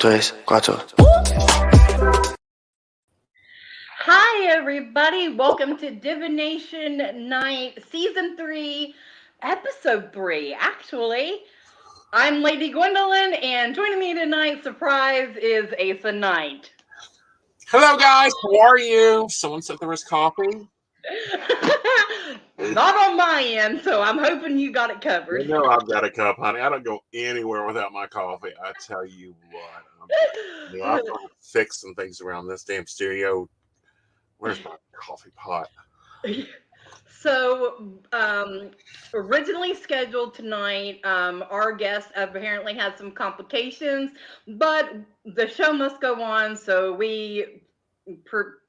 tres, cuatro. Hi, everybody. Welcome to Divination Night, Season 3, Episode 3, actually. I'm Lady Gwendolyn, and joining me tonight, surprise, is Asa Knight. Hello, guys. How are you? Someone said there was coffee. Not on my end, so I'm hoping you got it covered. You know I've got a cup, honey. I don't go anywhere without my coffee. I tell you what. I'm fixing things around this damn studio. Where's my coffee pot? So, originally scheduled tonight, our guest apparently had some complications, but the show must go on, so we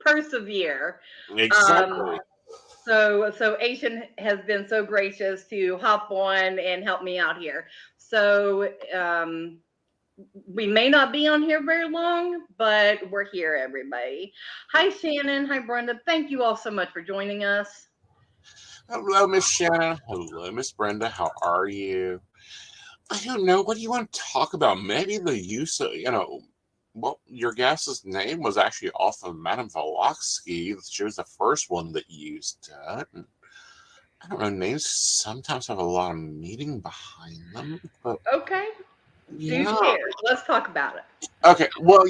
persevere. Exactly. So Asian has been so gracious to hop on and help me out here. So, we may not be on here very long, but we're here, everybody. Hi, Shannon. Hi, Brenda. Thank you all so much for joining us. Hello, Miss Shannon. Hello, Miss Brenda. How are you? I don't know. What do you want to talk about? Maybe the use of, well, your guest's name was actually off of Madame Volotsky. She was the first one that used it. I don't know. Names sometimes have a lot of meaning behind them. But Okay. yeah. Do share. Let's talk about it. Okay. Well,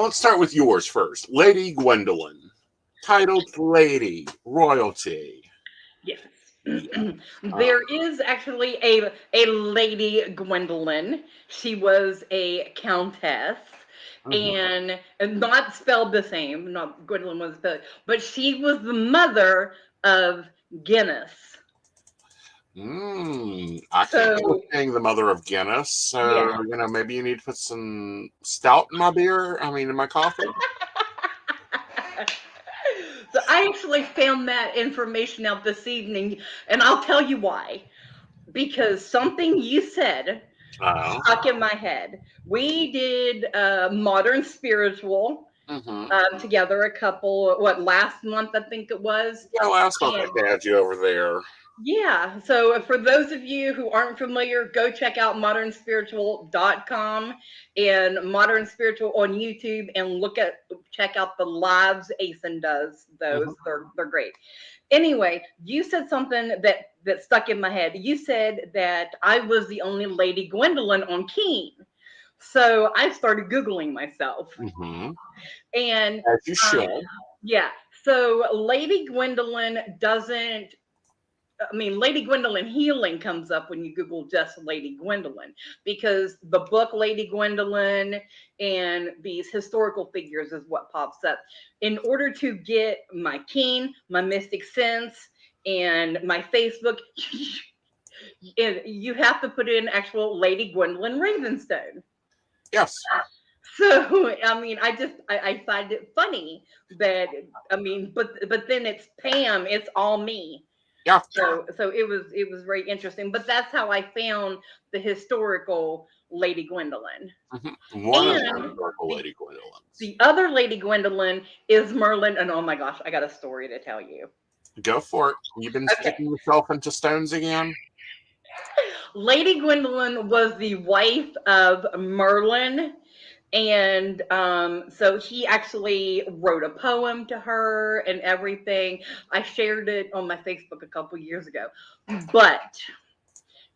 let's start with yours first. Lady Gwendolyn. Titled Lady Royalty. Yes. There is actually a Lady Gwendolyn. She was a countess. And not spelled the same. Not Gwendolyn was spelled, but she was the mother of Guinness. I can't go being the mother of Guinness. So, yeah. Maybe you need to put some stout in my beer. In my coffee. So I actually found that information out this evening, and I'll tell you why. Because something you said stuck in my head. We did Modern Spiritual together last month, I think it was. Yeah, last month I had you over there. Yeah, so for those of you who aren't familiar, go check out modernspiritual.com and Modern Spiritual on YouTube and check out the lives Asen does. Those they're great. Anyway, you said something that stuck in my head. You said that I was the only Lady Gwendolyn on Keen. So I started Googling myself. And as you should. Yeah. So Lady Gwendolyn doesn't Lady Gwendolyn healing comes up when you Google just Lady Gwendolyn, because the book Lady Gwendolyn and these historical figures is what pops up. In order to get my Keen, my Mystic Sense, and my Facebook, you have to put in actual Lady Gwendolyn Ravenstone. Yes. So I find it funny that but then it's Pam, it's all me. Yeah. So it was very interesting. But that's how I found the historical Lady Gwendolyn. One of the historical Lady Gwendolyn. The other Lady Gwendolyn is Merlin. And oh my gosh, I got a story to tell you. Go for it. You've been sticking yourself into stones again? Lady Gwendolyn was the wife of Merlin. And so he actually wrote a poem to her and everything. I shared it on my Facebook a couple years ago. But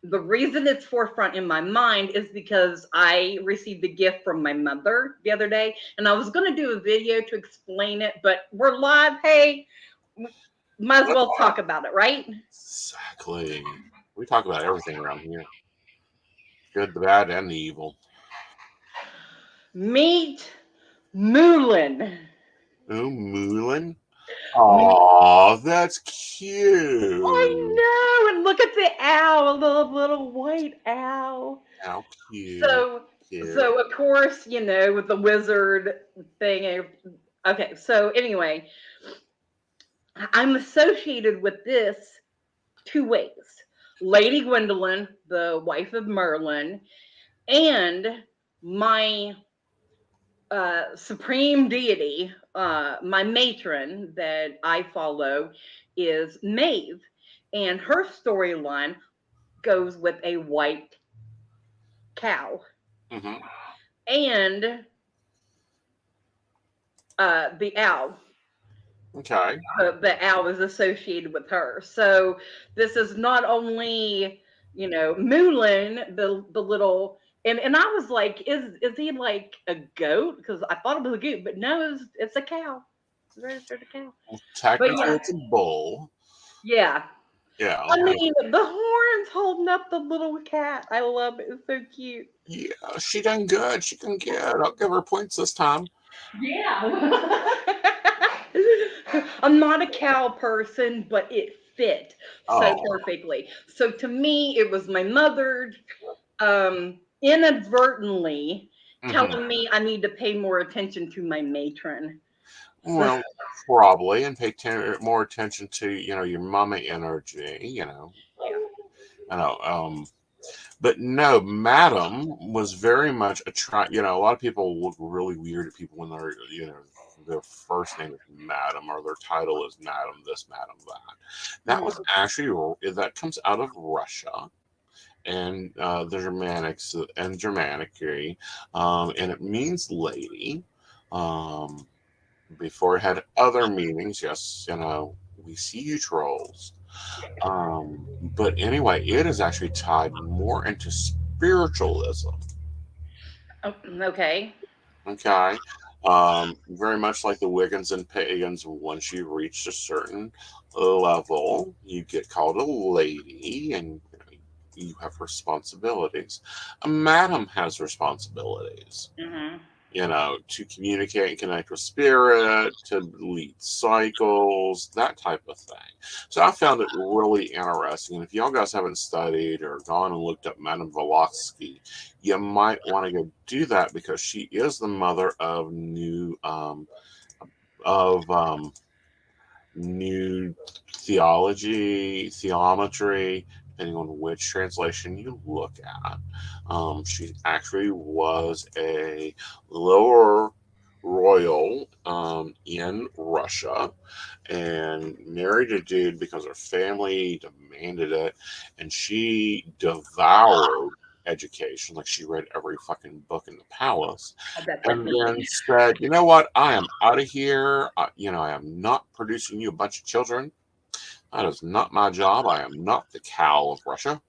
the reason it's forefront in my mind is because I received a gift from my mother the other day. And I was going to do a video to explain it, but we're live. Hey, might as well talk about it, right? Exactly. We talk about everything around here. Good, the bad, and the evil. Meet Moulin. Oh, Moulin? Oh, that's cute. I know. And look at the owl, a little white owl. How cute. So of course, with the wizard thing. Okay, so anyway, I'm associated with this two ways. Lady Gwendolyn, the wife of Merlin, and my supreme deity, my matron that I follow is Maeve, and her storyline goes with a white cow. and the owl. Okay. The owl is associated with her. So this is not only, Moulin, the little, and I was like, is he like a goat? Because I thought it was a goat, but no, it's a cow. It's registered a cow. But Technically, yeah, it's a bull. yeah. Yeah. I mean, the horns holding up the little cat. I love it. It's so cute. Yeah, she done good. She done good. I'll give her points this time. Yeah. I'm not a cow person, but it fit so Oh. perfectly. So to me, it was my mother inadvertently Hmm. telling me I need to pay more attention to my matron. So, Well, probably, and pay more attention to your mummy energy. yeah. I know. But no, Madam was very much a try. A lot of people look really weird at people when their first name is Madam or their title is Madam this, Madam that. That was Mm, actually that comes out of Russia and the Germanics and Germanicry, and it means lady. Um, Before it had other meanings, yes, we see you trolls. But anyway, it is actually tied more into spiritualism. oh, okay. Okay. Very much like the Wiccans and Pagans, once you reach a certain level, you get called a lady and you have responsibilities. A madam has responsibilities. Hmm. To communicate and connect with spirit, to lead cycles, that type of thing. So I found it really interesting. And if y'all guys haven't studied or gone and looked up Madame Blavatsky, you might want to go do that because she is the mother of of new theology, theometry, depending on which translation you look at. She actually was a lower royal in Russia and married a dude because her family demanded it, and she devoured education. Like she read every fucking book in the palace, I bet and definitely. then said, "You know what? I am out of here. I am not producing you a bunch of children. That is not my job. I am not the cow of Russia."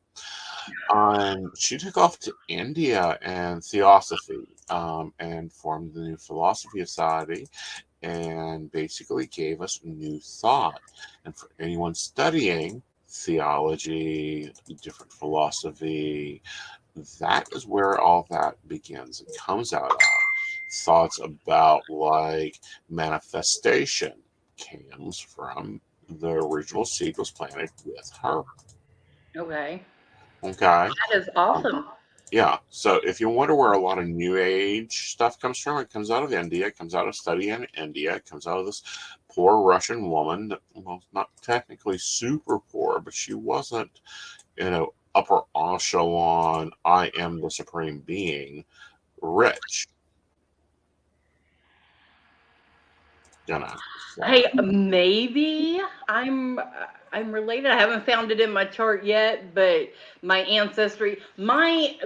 She took off to India and Theosophy, and formed the New Philosophy Society, and basically gave us new thought. And for anyone studying theology, different philosophy, that is where all that begins and comes out of. Thoughts about like manifestation comes from the original seed was planted with her. Okay. Okay. That is awesome. Yeah. So if you wonder where a lot of new age stuff comes from, it comes out of India. It comes out of study in India. It comes out of this poor Russian woman that, well, not technically super poor, but she wasn't, upper echelon, I am the supreme being, rich, So. Hey, maybe I'm related. I haven't found it in my chart yet, but my ancestry, my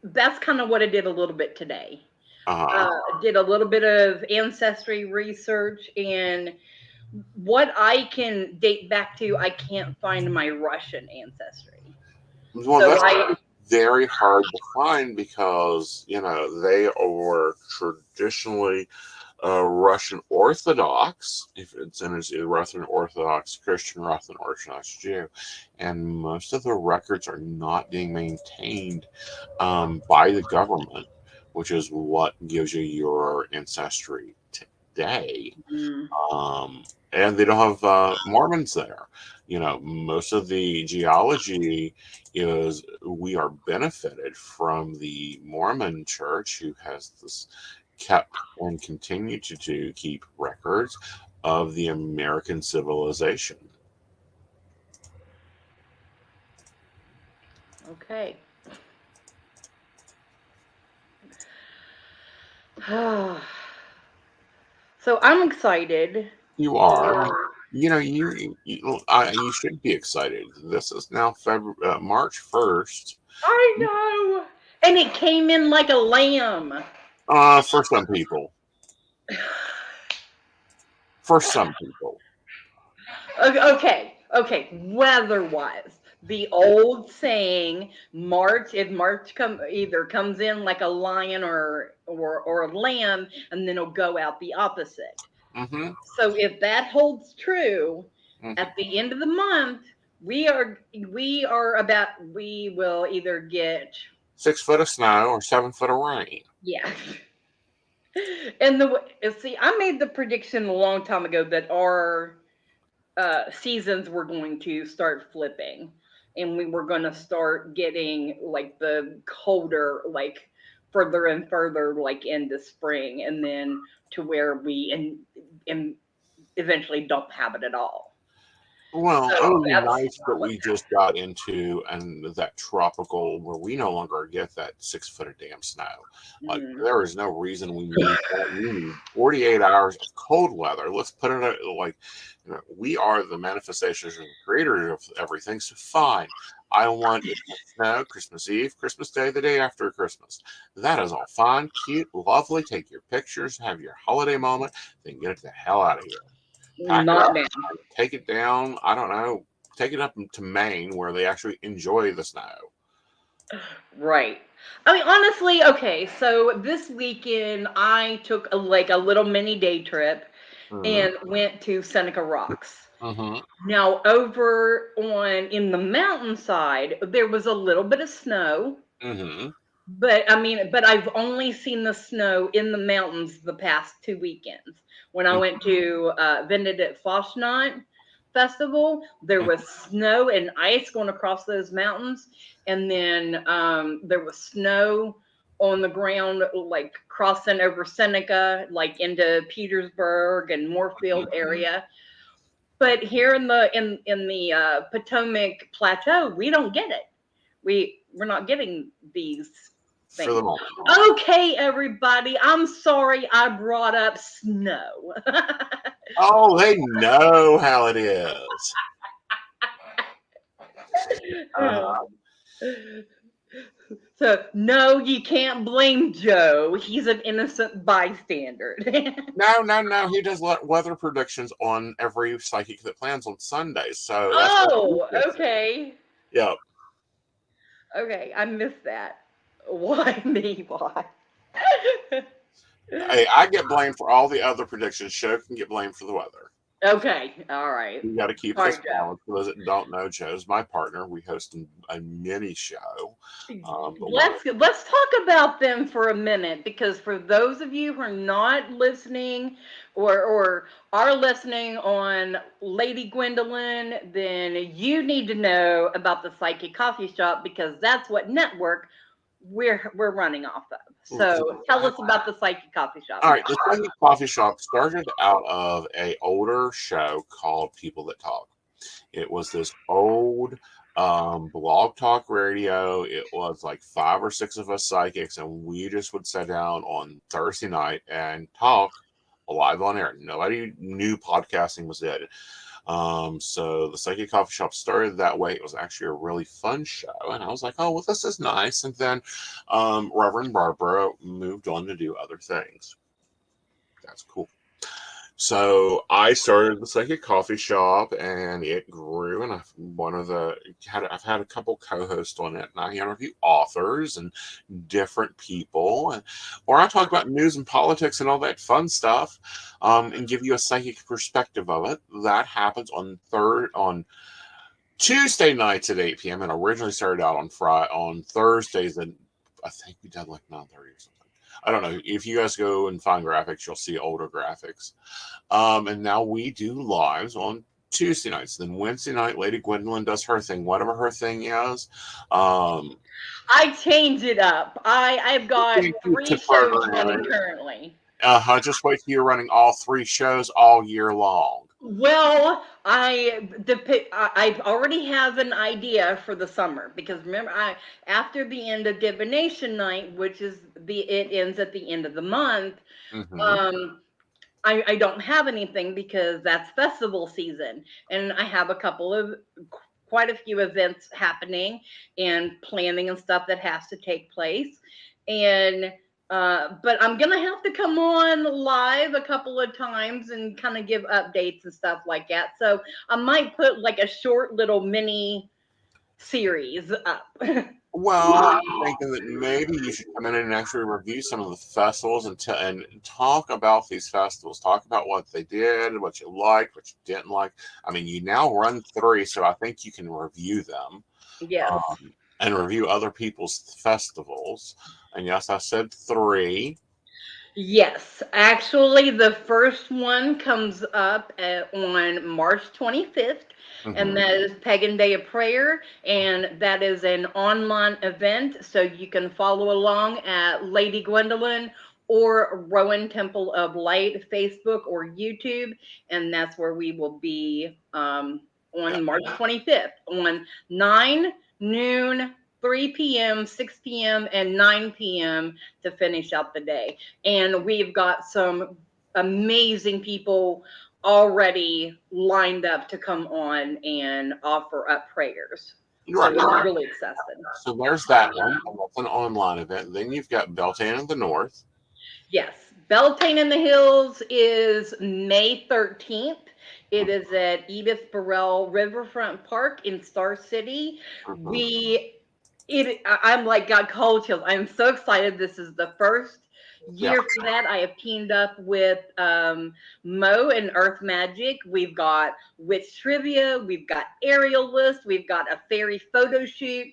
that's kind of what I did a little bit today. Uh-huh. Did a little bit of ancestry research, and what I can date back to, I can't find my Russian ancestry. Well, So that's I, very hard to find because, they are traditionally Russian Orthodox, if it's in a Russian Orthodox Christian, Russian Orthodox Jew, and most of the records are not being maintained by the government, which is what gives you your ancestry today. mm, Um, and they don't have Mormons there. Most of the geology is we are benefited from the Mormon Church, who has this kept and continue to keep records of the American civilization. okay. So I'm excited You are. for. You should be excited. This is now March 1st. I know, and it came in like a lamb. For some people. For some people. Okay. Weather-wise, the old saying, March, if March either comes in like a lion or a lamb, and then it'll go out the opposite. Mm-hmm. So if that holds true, Mm-hmm. at the end of the month, we will either get 6 foot of snow or 7 foot of rain. yeah. And see, I made the prediction a long time ago that our seasons were going to start flipping, and we were going to start getting like the colder, like further and further, like into spring, and then to where we and eventually don't have it at all. Well, it So would be that's nice that we just got into and that tropical where we no longer get that 6 foot of damn snow. Like mm, there is no reason we need that. We need 48 hours of cold weather. Let's put it like we are the manifestations and creators of everything. So fine. I want it to snow Christmas Eve, Christmas Day, the day after Christmas. That is all fine, cute, lovely. Take your pictures, have your holiday moment, then get it the hell out of here. Pack it not up, now. take it down. I don't know. Take it up to Maine where they actually enjoy the snow. Right. I mean, honestly, okay. So this weekend, I took a little mini day trip Mm-hmm. and went to Seneca Rocks. Mm-hmm. Now, over on in the mountainside, there was a little bit of snow, Mm-hmm. but I've only seen the snow in the mountains the past 2 weekends. When I went to Vended Foshnot Festival, there was snow and ice going across those mountains, and then there was snow on the ground, like crossing over Seneca, like into Petersburg and Moorfield area. But here in the Potomac Plateau, we don't get it. We're not getting these For the things. moment. Okay, everybody, I'm sorry I brought up snow. Oh, they know how it is. Uh, So no, you can't blame Joe. He's an innocent bystander. no. He does weather predictions on every psychic that plans on Sundays. So that's what he Oh, gets it. okay. Yep. Okay, I missed that. Why me? Why? Hey, I get blamed for all the other predictions. Show can get blamed for the weather. Okay, all right. We got to keep Sorry, this Joe. balance. For those that don't know, Joe's my partner. We host a mini show. But one Let's talk about them for a minute, because for those of you who are not listening or are listening on Lady Gwendolyn, then you need to know about the Psychic Coffee Shop, because that's what network we're running off of. So tell us about the Psychic Coffee Shop. all right, the Clergy Coffee Shop started out of a older show called People That Talk. It was this old blog talk radio. It was like 5 or 6 of us psychics, and we just would sit down on Thursday night and talk live on air. Nobody knew podcasting was dead. So the Psychic Coffee Shop started that way. It was actually a really fun show, and I was like, "Oh, well, this is nice." And then Reverend Barbara moved on to do other things. That's cool. So I started the Psychic Coffee Shop, and it grew. And I've had a couple co-hosts on it, and I interview authors and different people, or I talk about news and politics and all that fun stuff, and give you a psychic perspective of it. That happens on Tuesday nights at 8 p.m. and originally started out on Thursdays, and I think we did like 9:30 or something. I don't know. If you guys go and find graphics, you'll see older graphics. And now we do lives on Tuesday nights. Then Wednesday night, Lady Gwendolyn does her thing, whatever her thing is. Um, I change it up. I've got Thank you three to shows running partner. currently. Just wait till you're running all 3 shows all year long. Well, I already have an idea for the summer, because remember, I after the end of Divination Night, which is it ends at the end of the month. Mm-hmm. um I don't have anything because that's festival season, and I have a couple of quite a few events happening and planning and stuff that has to take place. And But I'm gonna have to come on live a couple of times and kind of give updates and stuff like that. So I might put like a short little mini series up. Well, I'm thinking that maybe you should come in and actually review some of the festivals and talk about these festivals. Talk about what they did, what you liked, what you didn't like. I mean, you now run 3, so I think you can review them Yes. and review other people's festivals. And yes, I said 3. Yes, actually, the first one comes up on March 25th, and Mm-hmm. that is Pagan Day of Prayer, and that is an online event, so you can follow along at Lady Gwendolyn or Rowan Temple of Light, Facebook or YouTube, and that's where we will be Yeah. on March 25th on 9 noon. 3 p.m., 6 p.m., and 9 p.m. to finish out the day. And we've got some amazing people already lined up to come on and offer up prayers. So Right. it's really exciting. So there's that one. And that's an online event. Then you've got Beltane in the North. Yes, Beltane in the Hills is May 13th. It is at Edith Burrell Riverfront Park in Star City. Mm-hmm. I'm like got cold chills. I'm so excited. This is the first Yeah. year for that. I have teamed up with Mo and Earth Magic. We've got witch trivia. We've got aerial list. We've got a fairy photo shoot.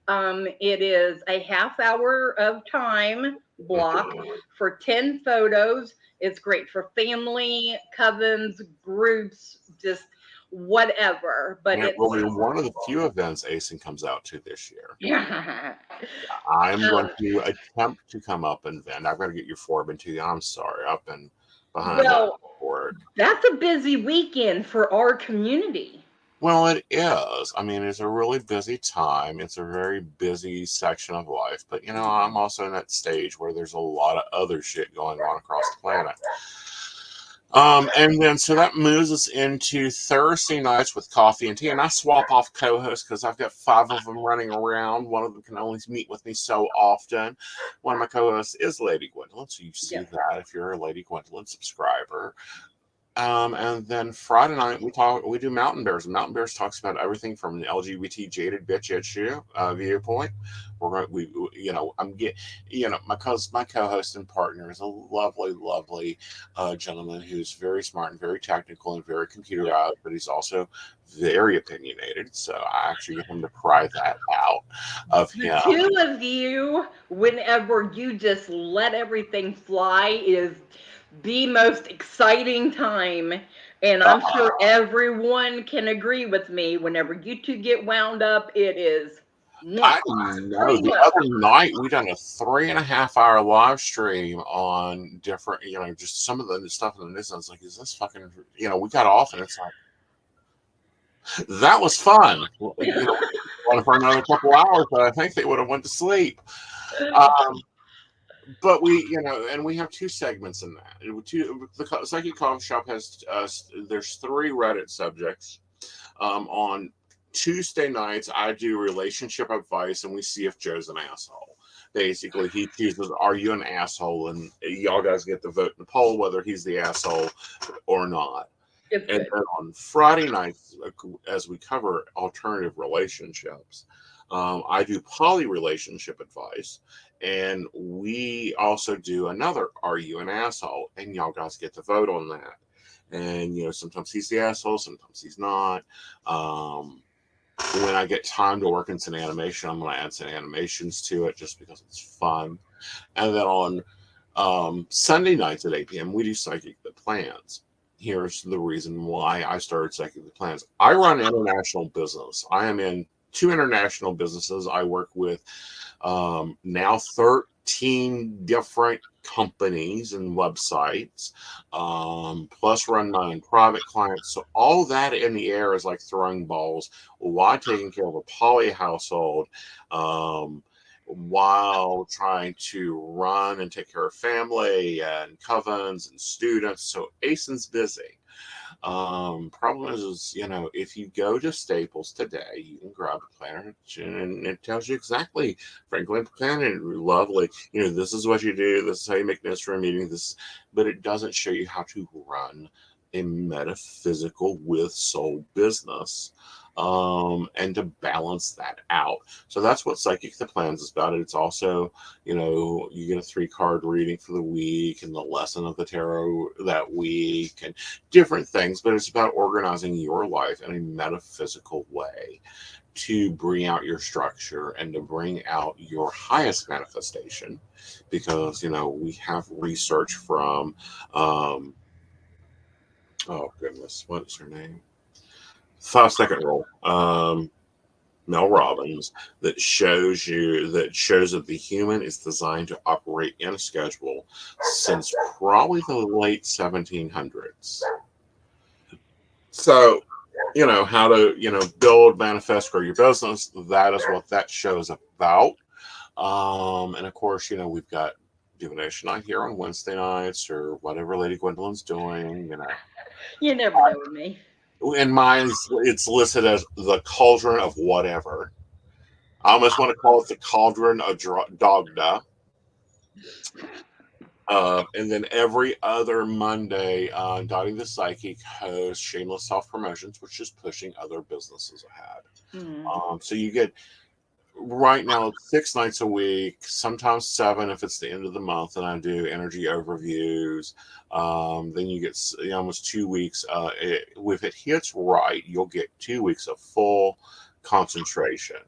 It is a half hour of time block for 10 photos. It's great for family, covens, groups, just whatever. But And it it's will be one of the few events ASIN comes out to this year. yeah. I'm going to attempt to come up and vent. I've got to get your foreman to you. I'm sorry. I've been behind the Well, board. that's a busy weekend for our community. Well, it is. I mean, it's a really busy time. It's a very busy section of life. But, I'm also in that stage where there's a lot of other shit going on across the planet. And then so that moves us into Thursday nights with coffee and tea, and I swap off co-hosts because I've got 5 of them running around. One of them can only meet with me so often. One of my co-hosts is Lady Gwendolyn, so you see Yes. that if you're a Lady Gwendolyn subscriber. And then Friday night we do Mountain Bears. And Mountain Bears talks about everything from an LGBT jaded bitch issue viewpoint. I'm get my co-host and partner is a lovely, lovely gentleman who's very smart and very technical and very computerized, but he's also very opinionated. So I actually get him to pry that out of The him. two of you, whenever you just let everything fly, is the most exciting time. And I'm sure everyone can agree with me. Whenever you two get wound up, it is I know pretty the much. other night we done a 3.5 hour live stream on different, just some of the stuff in the news. I was like, is this fucking, we got off and it's like, that was fun. On for another couple hours, but I think they would have went to sleep. But and we have 2 segments in that. The Psychic Coffee Shop has, there's 3 Reddit subjects. On Tuesday nights, I do relationship advice, and we see if Joe's an asshole. Basically, he chooses, are you an asshole? And y'all guys get to vote in the poll whether he's the asshole or not. It's And good. then on Friday nights, as we cover alternative relationships, I do poly relationship advice. And we also do another, are you an asshole? And y'all guys get to vote on that. And, sometimes he's the asshole, sometimes he's not. When I get time to work in some animation, I'm going to add some animations to it just because it's fun. And then on Sunday nights at 8 p.m., we do Psychic the Plans. Here's the reason why I started Psychic the Plans. I run international business. I am in 2 international businesses. I work with now 13 different companies and websites, plus run my own private clients. So all that in the air is like throwing balls while taking care of a poly household, while trying to run and take care of family and covens and students. So ASIN's busy. Problem is, if you go to Staples today, you can grab a planner and it tells you exactly, Franklin planner, lovely. This is what you do. This is how you make notes for a meeting. But it doesn't show you how to run a metaphysical with soul business, and to balance that out. So that's what Psychic the Plans is about. It's also, you get a 3-card reading for the week and the lesson of the tarot that week and different things, but it's about organizing your life in a metaphysical way to bring out your structure and to bring out your highest manifestation. Because, we have research from, oh goodness, what's her name? 5-second rule. Mel Robbins, that shows that the human is designed to operate in a schedule since probably the late 1700s. So, how to, build, manifest, grow your business. That is what that show is about. And of course, we've got Divination Night here on Wednesday nights or whatever Lady Gwendolyn's doing, You never know with me. In mine, it's listed as the cauldron of whatever. I almost want to call it the cauldron of Dogda. And then every other Monday, Dottie the Psychic hosts Shameless Self Promotions, which is pushing other businesses ahead. So you get, right now, 6 nights a week, sometimes 7 if it's the end of the month, and I do energy overviews. Then you get almost 2 weeks. If it hits right, you'll get 2 weeks of full concentration.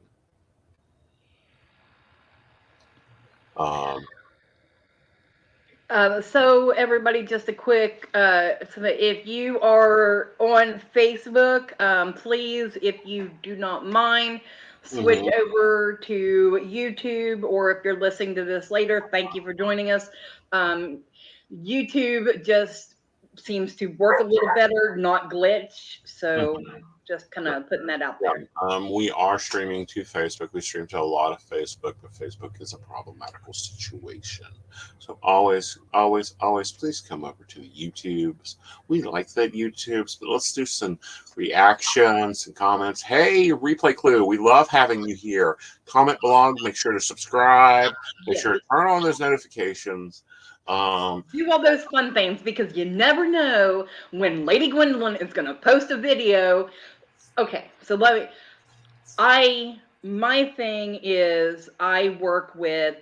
So everybody, just a quick, so that if you are on Facebook, please, if you do not mind, switch over to YouTube, or if you're listening to this later, thank you for joining us. YouTube just seems to work a little better, not glitch. So just kind of putting that out there. We are streaming to Facebook. We stream to a lot of Facebook, but Facebook is a problematical situation. So always, always, always, please come over to the YouTubes. We like that YouTubes, but let's do some reactions and comments. Hey, Replay Clue, we love having you here. Comment below. Make sure to subscribe. Make sure to turn on those notifications. Do all those fun things, because you never know when Lady Gwendolyn is going to post a video. Okay, so my thing is I work with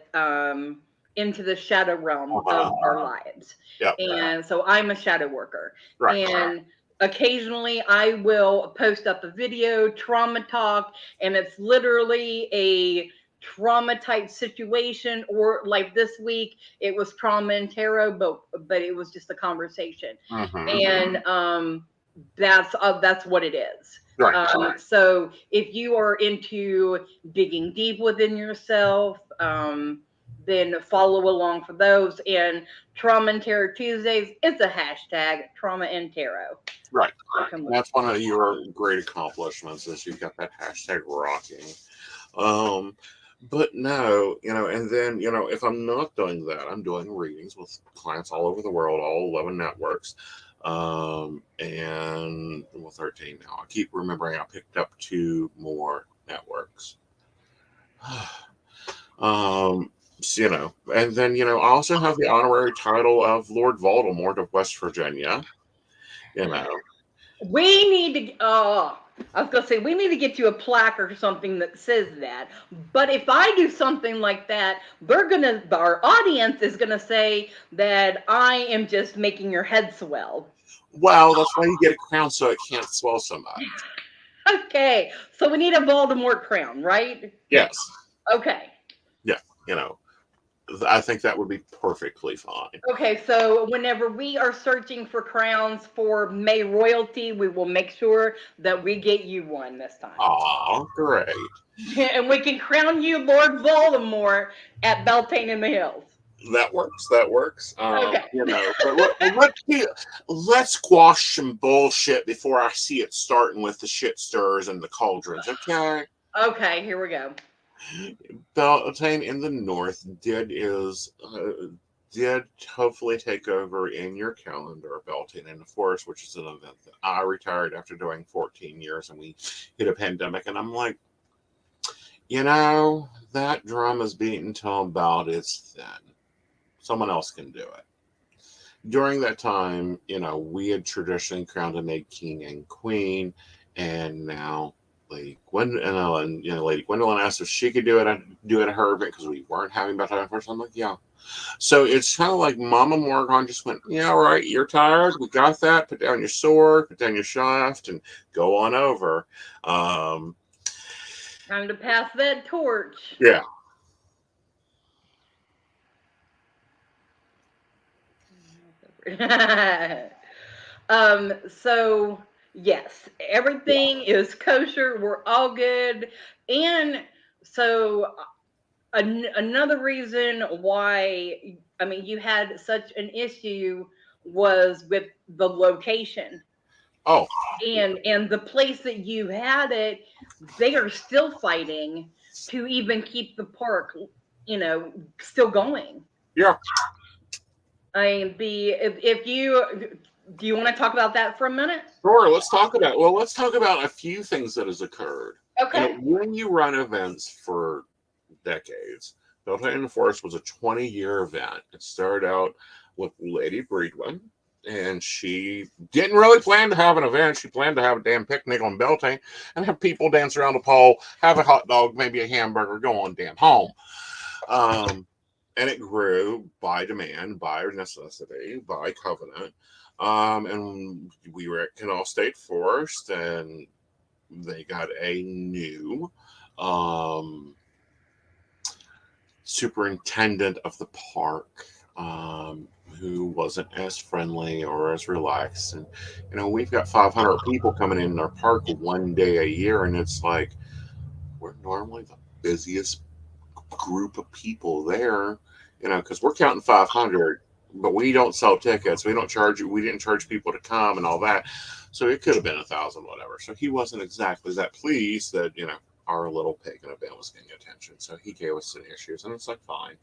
into the shadow realm of our lives. Yep. And so I'm a shadow worker. Right. And occasionally I will post up a video, trauma talk, and it's literally a trauma type situation, or like this week it was trauma and tarot, but it was just a conversation. And that's what it is. Right. So if you are into digging deep within yourself, then follow along for those. And Trauma and Tarot Tuesdays, it's a hashtag, Trauma and Tarot. Right. That's one of your great accomplishments, is you've got that hashtag rocking. But no, and then, if I'm not doing that, I'm doing readings with clients all over the world, all 11 networks. And 13 now. I keep remembering I picked up 2 more networks. So, and then, I also have the honorary title of Lord Voldemort of West Virginia. We need to, I was going to say, we need to get you a plaque or something that says that. But if I do something like that, our audience is going to say that I am just making your head swell. Well, that's why you get a crown, so it can't swell so much. Okay, so we need a Voldemort crown, right? Yes. Okay. Yeah, I think that would be perfectly fine. Okay, so whenever we are searching for crowns for May royalty, we will make sure that we get you one this time. Oh, great. And we can crown you Lord Voldemort at Beltane in the Hills. That works. Okay. But let's squash some bullshit before I see it starting with the shit stirs and the cauldrons, okay? Okay, here we go. Beltane in the north did hopefully take over in your calendar, Belting and the Forest, which is an event that I retired after doing 14 years, and we hit a pandemic. And I'm like, that drum is beaten till about it's thin. Someone else can do it. During that time, we had traditionally crowned and made king and queen, and now Lady Gwendolyn, Lady Gwendolyn asked if she could do it at her event because we weren't having about time first. I'm like, yeah. So it's kind of like Mama Morgan just went, yeah, all right, you're tired. We got that. Put down your sword, put down your shaft, and go on over. Time to pass that torch. Yeah. So yes, everything is kosher. We're all good. And so another reason why, I mean, you had such an issue was with the location. Oh, And the place that you had it, they are still fighting to even keep the park, still going. yeah. I mean, if you do you want to talk about that for a minute? Sure. Let's talk about a few things that has occurred. Okay. When you run events for decades, Delta in the Forest was a 20-year event. It started out with Lady Breedwin, and she didn't really plan to have an event. She planned to have a damn picnic on Beltane and have people dance around the pole, have a hot dog, maybe a hamburger, go on damn home. And it grew by demand, by necessity, by covenant. And we were at Canal State Forest, and they got a new superintendent of the park, who wasn't as friendly or as relaxed. And we've got 500 people coming in our park one day a year, and it's like we're normally the busiest group of people there, because we're counting 500, but we don't sell tickets. We didn't charge people to come and all that. So it could have been 1,000, whatever. So he wasn't exactly that pleased that, our little pagan event was getting attention. So he gave us some issues, and it's like, fine,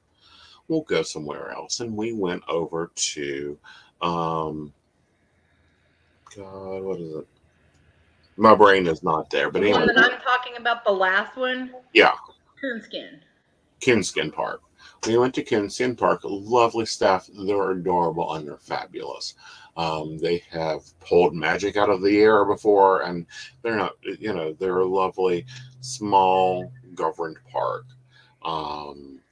we'll go somewhere else. And we went over to, God, what is it? My brain is not there, but The one anyway, that I'm talking about, the last one, yeah, Coonskin. Kinskin Park. We went to Kinskin Park. Lovely staff. They're adorable and they're fabulous. They have pulled magic out of the air before, and they're not, they're a lovely, small, governed park.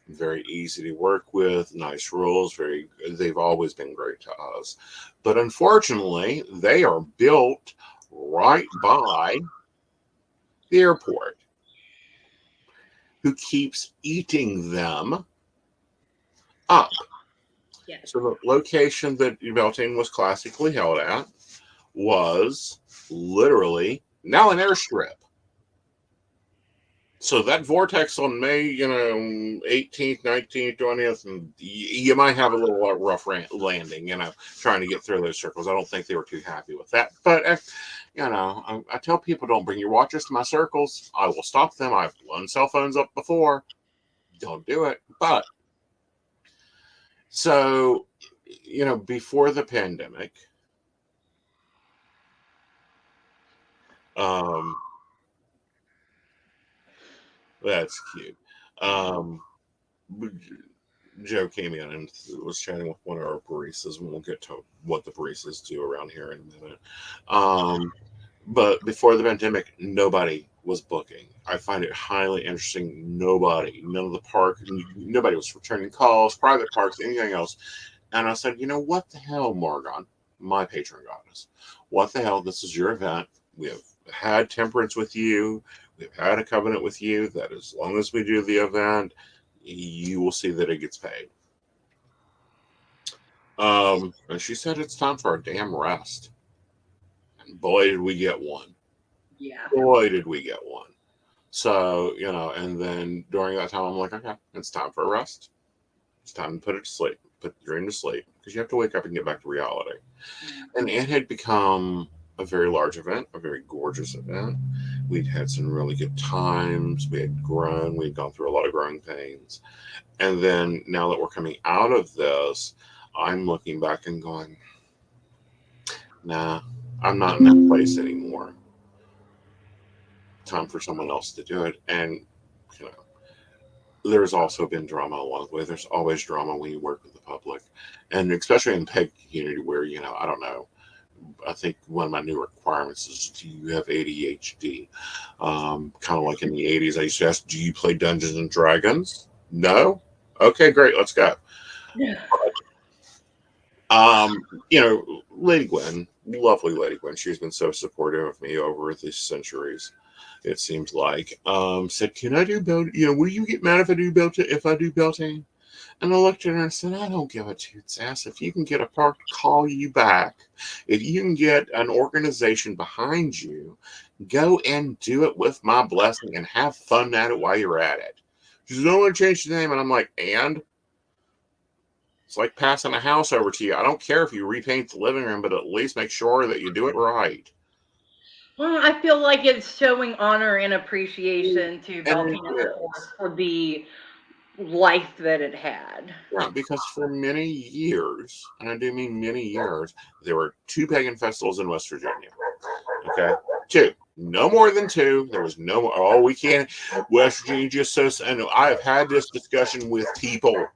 Very easy to work with, nice rules. They've always been great to us. But unfortunately, they are built right by the airport. Who keeps eating them up. Yes. So the location that Beltane was classically held at was literally now an airstrip. So that vortex on May, 18th, 19th, 20th, and you might have a little rough landing, trying to get through those circles. I don't think they were too happy with that. But, I tell people, don't bring your watches to my circles. I will stop them. I've blown cell phones up before. Don't do it. But, so, before the pandemic, that's cute. Joe came in and was chatting with one of our baristas, and we'll get to what the baristas do around here in a minute. But before the pandemic, nobody was booking. I find it highly interesting. None of the park, nobody was returning calls, private parks, anything else. And I said, what the hell, Morgan, my patron goddess? What the hell? This is your event. We have had temperance with you. We've had a covenant with you that as long as we do the event, you will see that it gets paid. And she said it's time for a damn rest. And boy, did we get one. Yeah. Boy, did we get one. So, and then during that time, I'm like, okay, it's time for a rest. It's time to put it to sleep, put the dream to sleep, because you have to wake up and get back to reality. And it had become a very large event, a very gorgeous event. We'd had some really good times. We had grown. We'd gone through a lot of growing pains. And then now that we're coming out of this, I'm looking back and going, nah, I'm not in that place anymore. Time for someone else to do it. And, you know, there's also been drama along the way. There's always drama when you work with the public. And especially in the PEG community where, I don't know, I think one of my new requirements is, do you have ADHD? Kind of like in the 80s, I used to ask, do you play Dungeons and Dragons? No? Okay, great, let's go. Yeah. Lady Gwen, lovely Lady Gwen, she's been so supportive of me over the centuries, it seems like. Said, can I do build? Will you get mad if I do belting? And I looked at her and said, I don't give a toot's ass. If you can get a park to call you back, if you can get an organization behind you, go and do it with my blessing and have fun at it while you're at it. She says, don't want to change the name. And I'm like, and? It's like passing a house over to you. I don't care if you repaint the living room, but at least make sure that you do it right. Well, I feel like it's showing honor and appreciation to And it Beltina the Fourth is. for the life that it had. Yeah, because for many years, and I do mean many years, there were 2 pagan festivals in West Virginia. Okay? 2. No more than 2. There was no more. Oh, we can't. West Virginia just so. And I have had this discussion with people.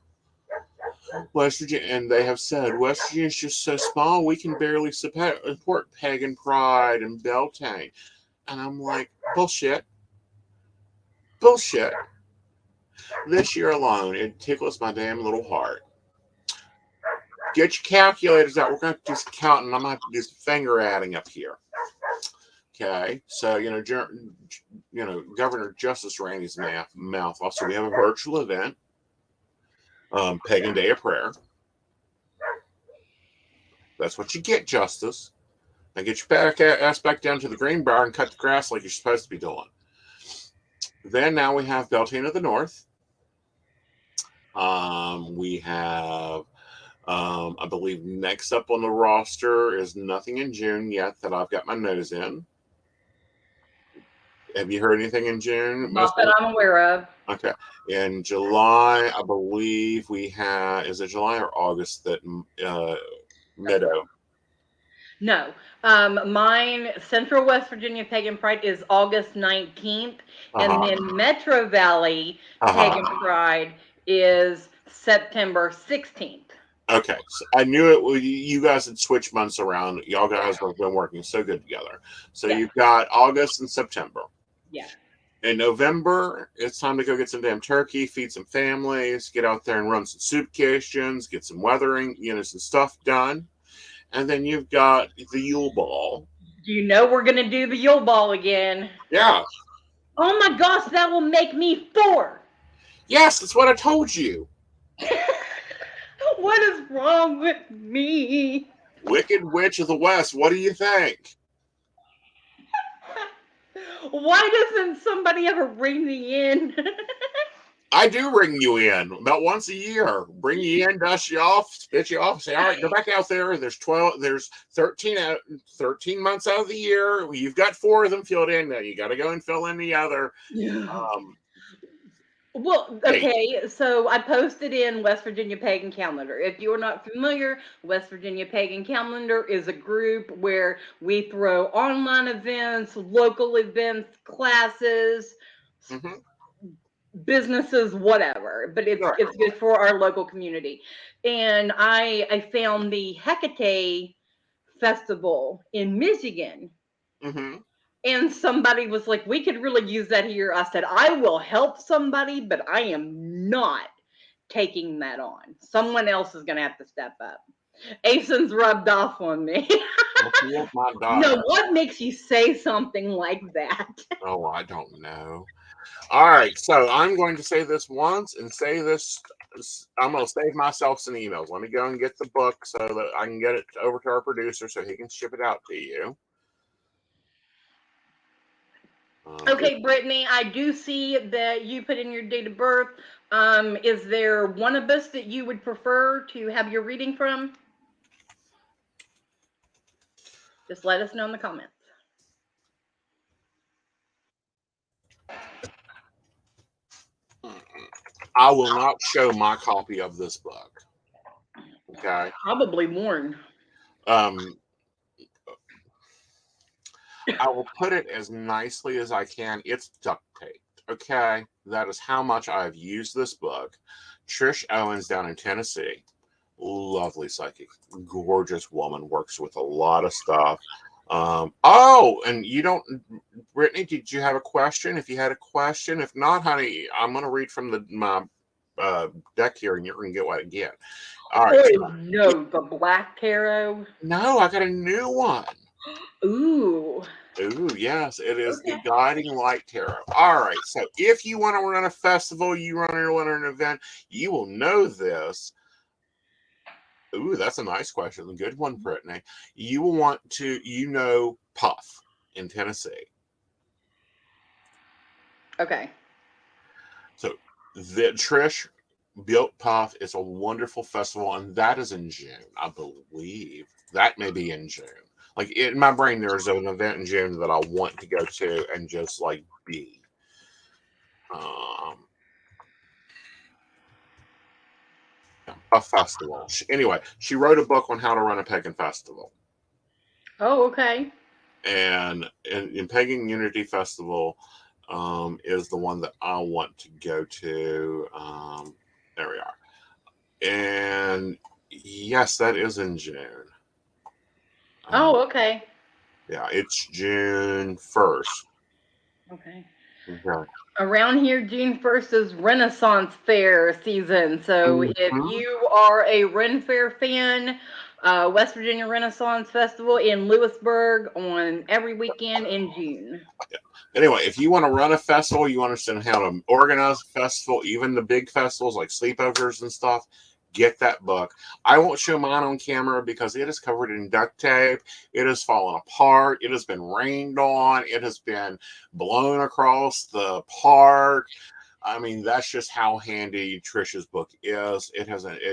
West Virginia, and they have said West Virginia is just so small, we can barely support pagan pride and Beltane. And I'm like, bullshit. Bullshit. This year alone, it tickles my damn little heart. Get your calculators out. We're going to do some counting. I'm going to have to do some finger adding up here. Okay. So, Governor Justice Randy's mouth. Also, we have a virtual event, Pagan Day of Prayer. That's what you get, Justice. Now get your ass back down to the green bar and cut the grass like you're supposed to be doing. Then now we have Beltane of the North. We have, I believe, next up on the roster is nothing in June yet that I've got my nose in. Have you heard anything in June? Not that I'm aware of. Okay. In July, I believe we have, is it July or August that Meadow? No. Mine, Central West Virginia Pagan Pride is August 19th. And then Metro Valley Pagan Pride is September 16th. Okay, so I knew it. You guys had switched months around. Y'all guys have been working so good together. So you've got August and September. Yeah. In November, it's time to go get some damn turkey, feed some families, get out there and run some soup kitchens, get some weathering, some stuff done. And then you've got the Yule Ball. You know we're going to do the Yule Ball again. Yeah. Oh my gosh, that will make me 4. Yes, that's what I told you. What is wrong with me? Wicked Witch of the West, what do you think? Why doesn't somebody ever ring me in? I do ring you in about once a year. Bring you in, dust you off, spit you off, say, all right, go back out there. There's 13 months out of the year. You've got 4 of them filled in now. You got to go and fill in the other. Well, okay, so I posted in West Virginia Pagan Calendar. If you're not familiar, West Virginia Pagan Calendar is a group where we throw online events, local events, classes, businesses, whatever. But it's good for our local community. And I found the Hecate Festival in Michigan. And somebody was like, we could really use that here. I said, I will help somebody, but I am not taking that on. Someone else is going to have to step up. Ason's rubbed off on me. No, what makes you say something like that? Oh, I don't know. All right, so I'm going to say this once and say this. I'm going to save myself some emails. Let me go and get the book so that I can get it over to our producer so he can ship it out to you. Okay, Brittany, I do see that you put in your date of birth. Is there one of us that you would prefer to have your reading from? Just let us know in the comments. I will not show my copy of this book. Okay. Probably worn. Um, I will put it as nicely as I can. It's duct taped. Okay. That is how much I've used this book. Trish Owens down in Tennessee. Lovely psychic. Gorgeous woman. Works with a lot of stuff. And you don't, Brittany, did you have a question? If you had a question, if not, honey, I'm going to read from my deck here and you're going to get what I get. All right. Oh no, the black tarot. No, I got a new one. Ooh. Ooh, yes, it is the Okay. Guiding Light Tarot. All right, so if you want to run a festival, you run an event, you will know this. Ooh, that's a nice question. A good one, Brittany. You will want to, Puff in Tennessee. Okay. So the Trish built Puff is a wonderful festival, and that is in June, I believe. That may be in June. Like in my brain, there's an event in June that I want to go to and just like be. A festival. Anyway, she wrote a book on how to run a pagan festival. Oh, okay. And in Pagan Unity Festival is the one that I want to go to. There we are. And yes, that is in June. Oh, okay. Yeah, it's June 1st. Okay. Okay. Around here, June 1st is Renaissance Fair season. So if Mhm. you are a Ren Fair fan, West Virginia Renaissance Festival in Lewisburg on every weekend in June. Yeah. Anyway, if you want to run a festival, you understand how to organize a festival, even the big festivals like sleepovers and stuff, get that book. I won't show mine on camera because it is covered in duct tape. It has fallen apart. It has been rained on. It has been blown across the park. I mean, that's just how handy Trisha's book is. It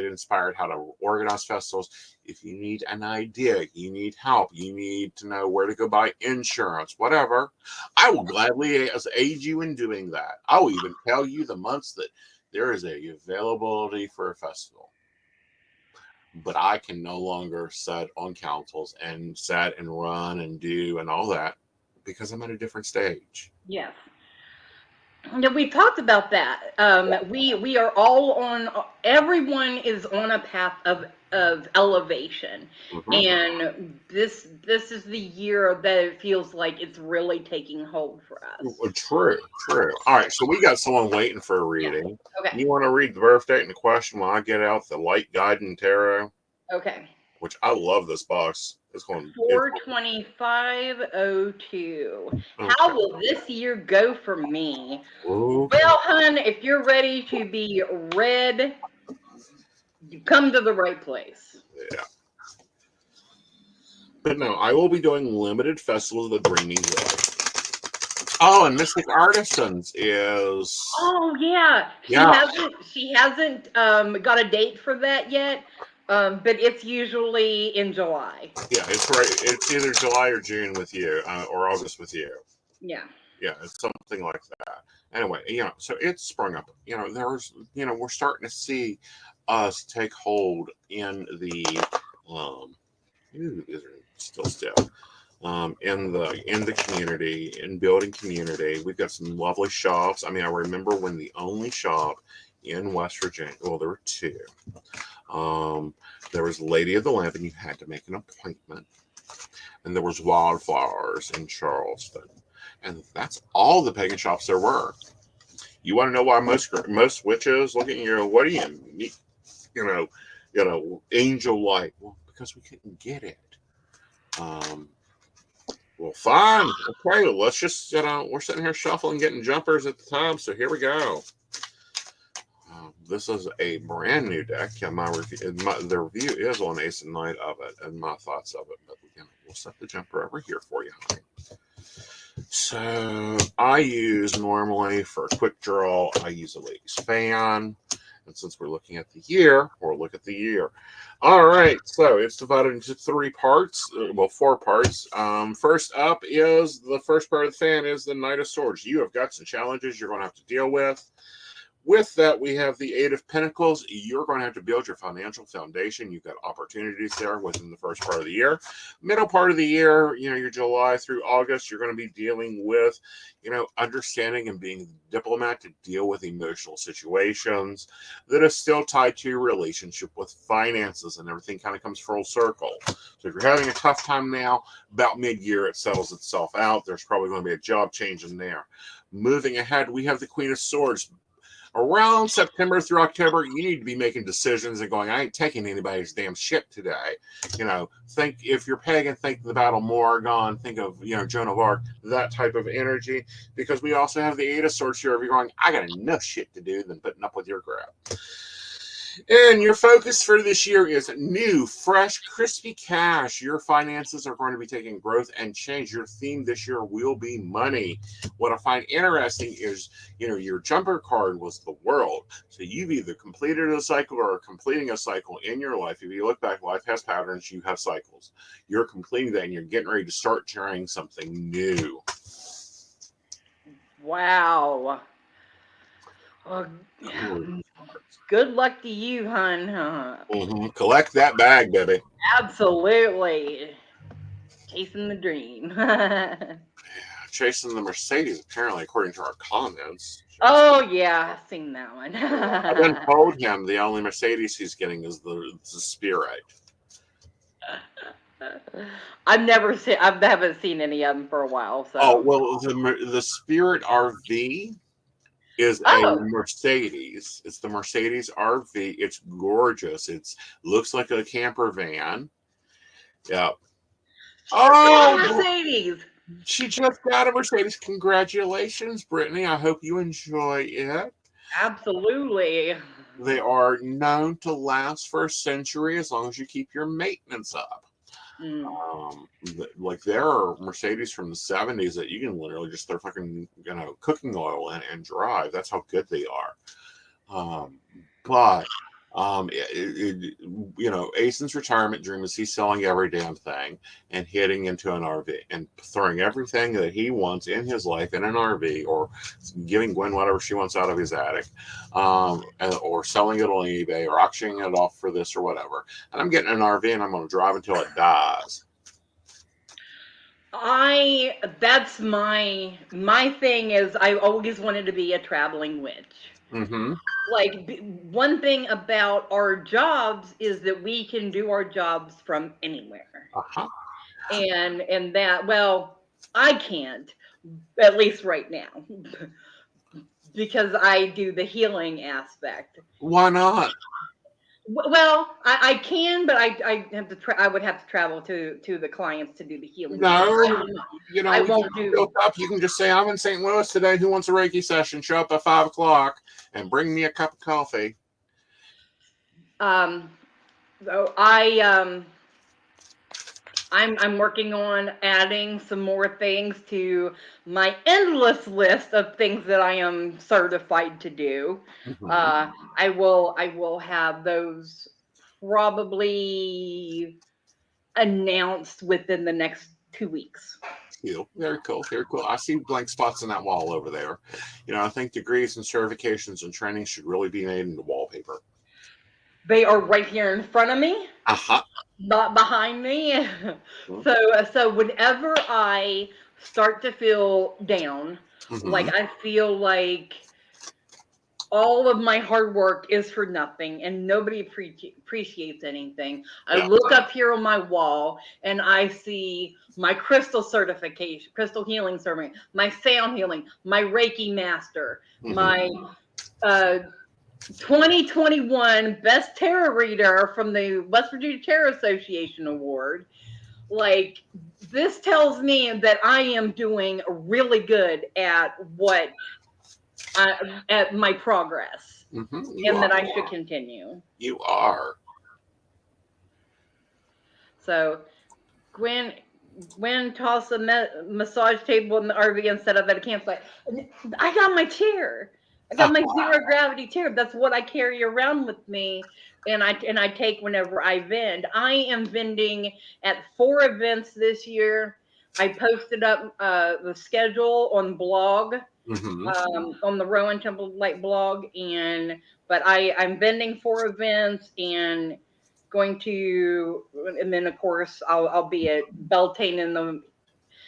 inspired how to organize festivals. If you need an idea, you need help, you need to know where to go buy insurance, whatever, I will gladly aid you in doing that. I will even tell you the months that there is a availability for a festival. But I can no longer sit on councils and set and run and do and all that because I'm at a different stage. Yes. Yeah, we talked about that. We are all on. Everyone is on a path of elevation, Mhm. and this is the year that it feels like it's really taking hold for us. True, true. All right, so we got someone waiting for a Yeah. reading. Okay. You want to read the birth date and the question while I get out the light guiding tarot, Okay. which I love this box. It's going. It's 42502. okay. How will this year go for me? Okay. Well, hun, if you're ready to be read, you come to the right place. Yeah. But no, I will be doing limited festivals of the Dreaming Joy. Oh, and Mystic Artisans is Oh yeah, yeah, she hasn't got a date for that yet. But it's usually in July. yeah. It's right. It's either July or June with you, or August with you. Yeah. Yeah, it's something like that. Anyway, so it's sprung up. We're starting to see us take hold in the is it still in the community, in building community. We've got some lovely shops. I mean, I remember when the only shop in West Virginia, well, there were two. Um, there was Lady of the Lamp, and you had to make an appointment. And there was Wildflowers in Charleston, and that's all the pagan shops there were. You want to know why most witches look at you? What do you need? You know, angel light. Well, because we couldn't get it. Well, fine. Okay, let's just we're sitting here shuffling, getting jumpers at the time. So here we go. This is a brand new deck. Yeah, the review is on Ace and Knight of it, and my thoughts of it. But we'll set the jumper over here for you, honey. So I use normally for a quick draw, I use a lady's fan. And since we're looking at the year, we'll look at the year. All right, so it's divided into 3 parts. Well, 4 parts. First up is the first part of the fan is the Knight of Swords. You have got some challenges you're going to have to deal with. With that, we have the Eight of Pentacles. You're going to have to build your financial foundation. You've got opportunities there within the first part of the year. Middle part of the year, your July through August, you're going to be dealing with, understanding and being a diplomat to deal with emotional situations that are still tied to your relationship with finances, and everything kind of comes full circle. So if you're having a tough time now, about mid-year, it settles itself out. There's probably going to be a job change in there. Moving ahead, we have the Queen of Swords. Around September through October, you need to be making decisions and going, I ain't taking anybody's damn shit today. Think if you're pagan, think the Battle of Morrigan, think of, Joan of Arc, that type of energy. Because we also have the Eight of Swords here. If you're going, I got enough shit to do than putting up with your crap. And your focus for this year is new, fresh, crispy cash. Your finances are going to be taking growth and change. Your theme this year will be money. What I find interesting is, your jumper card was the world. So you've either completed a cycle or are completing a cycle in your life. If you look back, life has patterns, you have cycles. You're completing that and you're getting ready to start trying something new. Wow. Good luck to you, hun. Collect that bag, baby. Absolutely. Chasing the dream. Chasing the Mercedes, apparently, according to our comments. Oh, yeah. I've seen that one. I've been told him the only Mercedes he's getting is the Spirit. I haven't seen any of them for a while. So. Oh, well, the Spirit RV is a Mercedes. It's the Mercedes RV. It's gorgeous. It looks like a camper van. Yep. Oh, Mercedes. She just got a Mercedes. Congratulations, Brittany. I hope you enjoy it. Absolutely. They are known to last for a century as long as you keep your maintenance up. Like there are Mercedes from the 70s that you can literally just throw fucking cooking oil in and drive. That's how good they are. But Aisen's retirement dream is he's selling every damn thing and hitting into an RV and throwing everything that he wants in his life in an RV, or giving Gwen whatever she wants out of his attic, or selling it on eBay or auctioning it off for this or whatever. And I'm getting an RV and I'm going to drive until it dies. That's my thing is I always wanted to be a traveling witch. Mm-hmm. Like, one thing about our jobs is that we can do our jobs from anywhere. Uh-huh. And that, well, I can't, at least right now, because I do the healing aspect. Why not? Well, I can, but I have to. I would have to travel to the clients to do the healing. No, I won't do. You can just say, I'm in St. Louis today. Who wants a Reiki session? Show up at 5:00 and bring me a cup of coffee. So I'm working on adding some more things to my endless list of things that I am certified to do. Mm-hmm. I will have those probably announced within the next 2 weeks. Very cool. Very cool. I see blank spots in that wall over there. I think degrees and certifications and training should really be made into wallpaper. They are right here in front of me. Uh-huh. Not behind me. Mm-hmm. So whenever I start to feel down, mm-hmm. like I feel like all of my hard work is for nothing and nobody appreciates anything, I look up here on my wall and I see my crystal certification, crystal healing certificate, my sound healing, my Reiki master, mm-hmm. my 2021 Best Tarot Reader from the West Virginia Tarot Association Award. Like, this tells me that I am doing really good at at my progress, mm-hmm. and that I should continue. You are. So, Gwen tossed a massage table in the RV instead of at a campsite. I got my chair. I got my zero gravity tube. That's what I carry around with me, and I take whenever I vend. I am vending at 4 events this year. I posted up the schedule on blog, Mm-hmm. on the Rowan Temple Light blog, but I'm vending 4 events and going to, and then of course I'll be at Beltane in the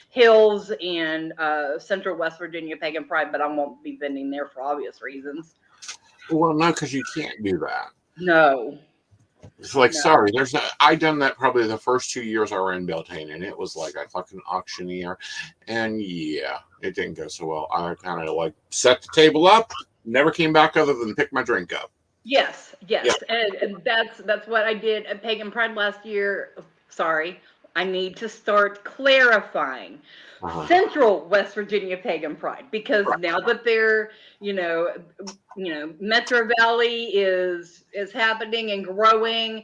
Hills and Central West Virginia Pagan Pride, but I won't be vending there for obvious reasons. Well, no, because you can't do that. No, It's like, no. sorry, there's no, I done that probably the first 2 years I ran Beltane, and it was like a fucking auctioneer, and yeah, it didn't go so well. I kind of like set the table up, never came back other than pick my drink up. Yes, Yeah. yes, and that's what I did at Pagan Pride last year. Sorry, I need to start clarifying. Uh-huh. Central West Virginia Pagan Pride, because Right. now that they're, Metro Valley is happening and growing,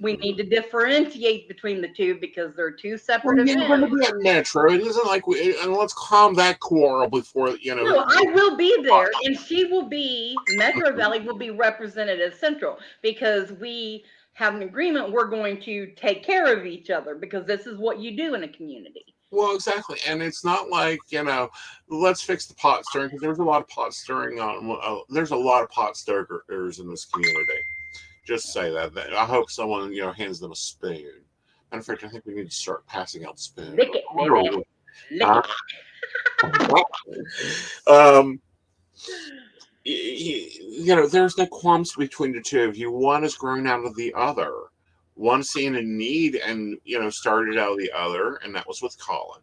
we Mhm. need to differentiate between the two because they're two Well, separate you're going to events. be at Metro. It isn't like and let's calm that quarrel before No, I will be there, and she will be, Metro Valley will be represented as Central because we have an agreement we're going to take care of each other because this is what you do in a community. Well, exactly, and it's not like let's fix the pot stirring because there's a lot of pot stirring on. There's a lot of pot stirrers in this community. Just say that. I hope someone hands them a spoon. Matter of fact, I think we need to start passing out spoons. Lick it, baby. Lick Huh? um, there's no qualms between the two of you. One is growing out of the other. One seeing a need and started out of the other, and that was with Colin.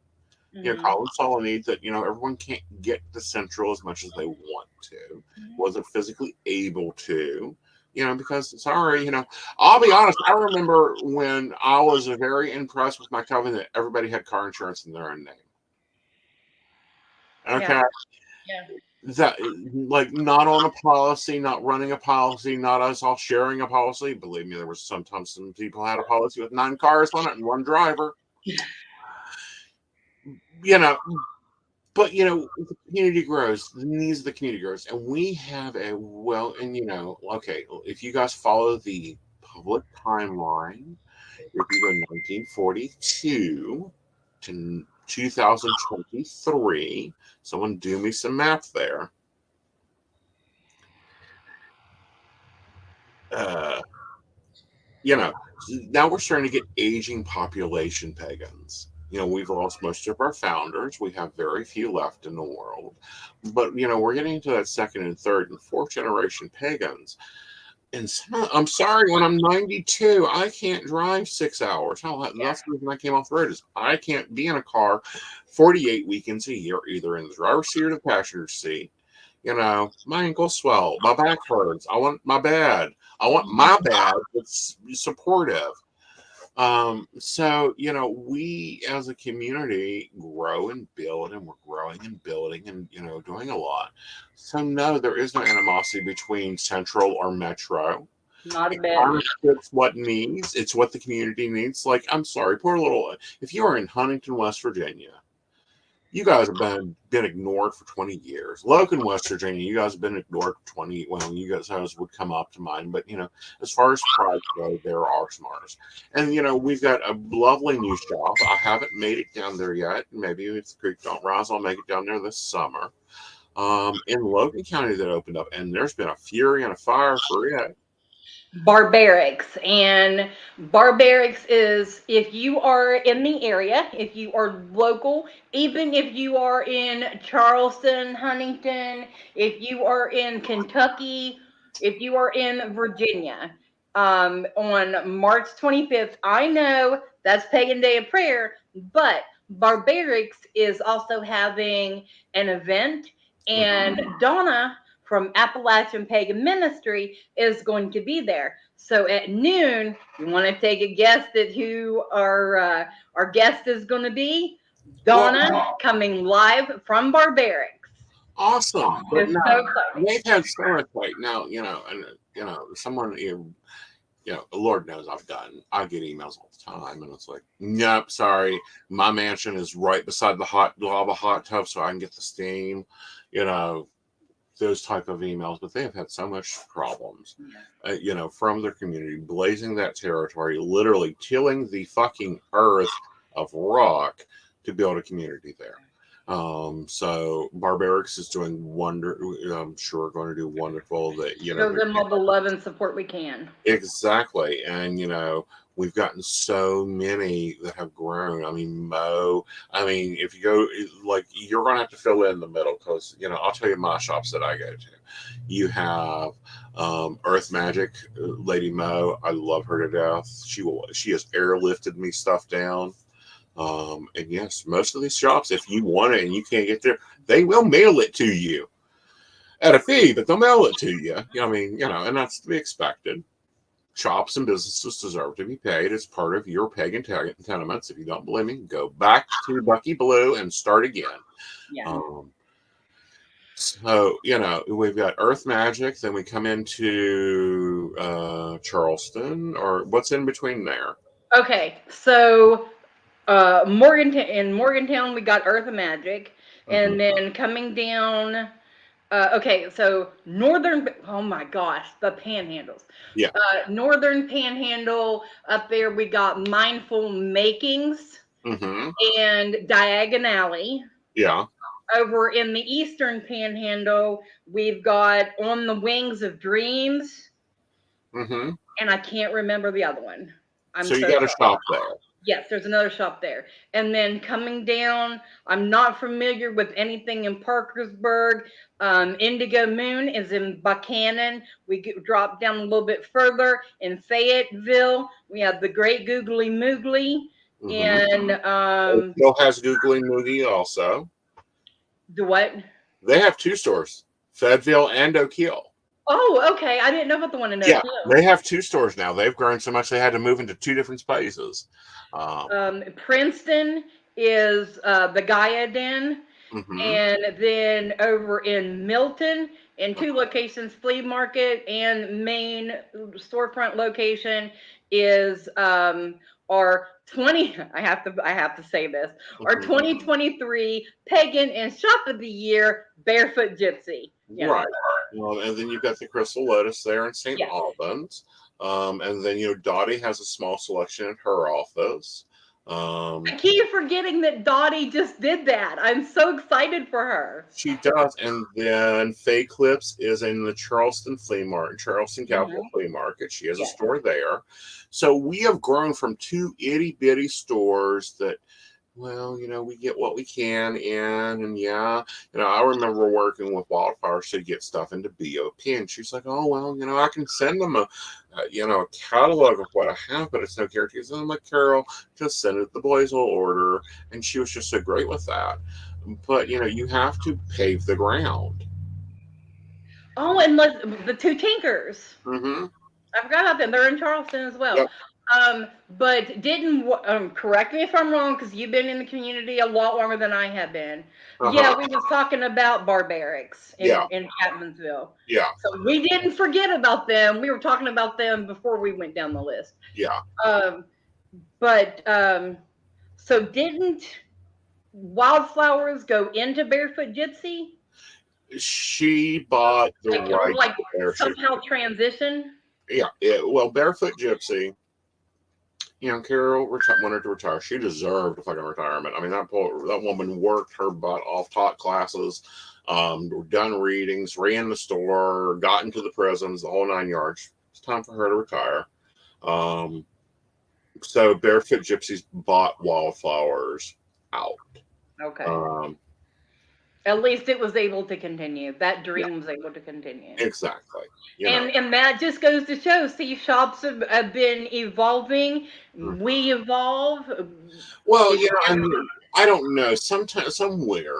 Mm-hmm. Colin saw a need that everyone can't get to Central as much as they want to, wasn't physically able to. Because sorry, I'll be honest. I remember when I was very impressed with my coven that everybody had car insurance in their own name. Yeah, Okay, yeah, that like not on a policy, not running a policy, not us all sharing a policy. Believe me, there was sometimes some people had a policy with 9 cars on it and 1 driver. You know, but the community grows, the needs of the community grows, and we have okay, if you guys follow the public timeline, if you go 1942 to 2023, someone do me some math there. Uh, now we're starting to get aging population pagans. We've lost most of our founders. We have very few left in the world. But, we're getting into that second and third and fourth generation pagans. And I'm sorry, when I'm 92, I can't drive 6 hours. Hell, yeah. that's the reason I came off the road is I can't be in a car 48 weekends a year, either in the driver's seat or the passenger seat. My ankles swell, my back hurts. I want my bed. I want my bed that's supportive. So we as a community grow and build, and we're growing and building and doing a lot. So no, there is no animosity between Central or Metro. Not a bit. It's what needs. It's what the community needs. Like, I'm sorry, poor little. If you are in Huntington, West Virginia, you guys have been ignored for 20 years. Logan, West Virginia, you guys have been ignored for 20. Well, you guys would come up to mind, but as far as pride go, there are some artists, and we've got a lovely new shop. I haven't made it down there yet. Maybe if the creek don't rise, I'll make it down there this summer. In Logan County that opened up, and there's been a fury and a fire for it. Barbarics, and barbarics is, if you are in the area, if you are local, even if you are in Charleston, Huntington, if you are in Kentucky, if you are in Virginia, on March 25th, I know that's Pagan Day of Prayer, but barbarics is also having an event, and Donna from Appalachian Pagan Ministry is going to be there. So at noon, you want to take a guess at who our guest is going to be? Donna, Well, coming live from Barbarics. awesome, but It's no, so exciting. they've had so much like now, and someone Lord knows I get emails all the time, and it's like, nope, sorry, my mansion is right beside the lava hot tub, so I can get the steam. You know, those type of emails, but they have had so much problems, Yeah. from their community, blazing that territory, literally tilling the fucking earth of rock to build a community there. So Barbarics is doing I'm sure going to do wonderful. That Show them all the love and support we can. exactly, and we've gotten so many that have grown. I mean, Mo. I mean, if you go, like, you're going to have to fill in the middle because I'll tell you my shops that I go to. You have Earth Magic, Lady Mo. I love her to death. She has airlifted me stuff down. And yes, most of these shops, if you want it and you can't get there, they will mail it to you at a fee, but they'll mail it to you. I mean, and that's to be expected. Shops and businesses deserve to be paid as part of your pagan tenements. If you don't believe me, go back to Bucky Blue and start again. Yeah. So, we've got Earth Magic, then we come into Charleston, or what's in between there? Okay, so Morgantown we got Earth Magic, and then coming down. Okay, so northern. Oh my gosh, the panhandles. Yeah. Northern Panhandle up there we got Mindful Makings Mm-hmm. and Diagonally. Yeah. Over in the Eastern Panhandle we've got On the Wings of Dreams, Mm-hmm. and I can't remember the other one. I'm So you so got a sorry. shop there. Yes, there's another shop there. And then coming down, I'm not familiar with anything in Parkersburg. Indigo Moon is in Buchanan. We drop down a little bit further in Fayetteville. We have the Great Googly Moogly. Mm-hmm. And Bill has Googly Moogie also. the what? They have two stores, Fayetteville and Oak Hill. Oh, okay. I didn't know about the one in Oak Yeah, Hill. they have two stores now. They've grown so much they had to move into two different spaces. Princeton is the Gaia Den. Mm-hmm. And then over in Milton, in two locations, flea market and main storefront location is our 20. I have to say this. Our 2023 Pagan and Shop of the Year Barefoot Gypsy. Right. And then you've got the Crystal Lotus there in St. Yes. Albans. And then Dottie has a small selection at her office. I keep forgetting that Dottie just did that. I'm so excited for her. She does, and then Faye Clips is in the Charleston Capital Flea Market. She has a store there. So we have grown from two itty bitty stores that, well, we get what we can in, and I remember working with Wildfires to get stuff into BOP, and she's like, oh, well, I can send them a catalog of what I have, but it's no guarantees. And I'm like, Carol, just send it. The boys will order, and she was just so great with that. But you have to pave the ground. Oh, and the two Tinkers. Mm-hmm. I forgot about them. They're in Charleston as well. Yep. But didn't correct me if I'm wrong, because you've been in the community a lot longer than I have been. Yeah, we was talking about Barbarics in Chapmansville. Yeah. So we didn't forget about them. We were talking about them before we went down the list. Yeah. So didn't Wildflowers go into Barefoot Gypsy? She bought the right like somehow transition. Yeah. Well, Barefoot Gypsy. Carol wanted to retire. She deserved a fucking retirement. I mean, that woman worked her butt off, taught classes, done readings, ran the store, got into the prisons, the whole 9 yards. It's time for her to retire. So Barefoot Gypsies bought Wildflowers out. Okay. At least it was able to continue. That dream was able to continue. Exactly. And that just goes to show, see, shops have been evolving. We evolve. Well, and I don't know. Somewhere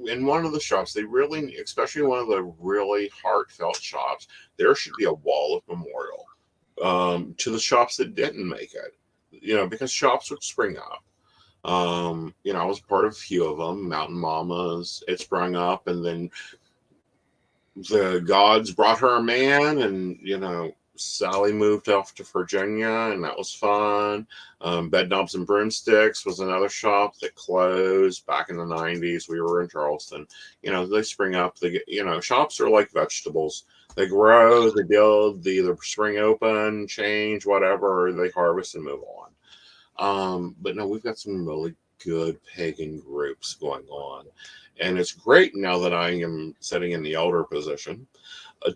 in one of the shops, they really, especially one of the really heartfelt shops, there should be a wall of memorial to the shops that didn't make it. Because shops would spring up. I was part of a few of them. Mountain Mamas, it sprung up, and then the gods brought her a man, and Sally moved off to Virginia, and that was fun. Bed Knobs and Broomsticks was another shop that closed back in the 90s. We were in Charleston. They spring up. Shops are like vegetables. They grow, they build, they either spring open, change, whatever, or they harvest and move on. But no, we've got some really good pagan groups going on. And it's great now that I am sitting in the elder position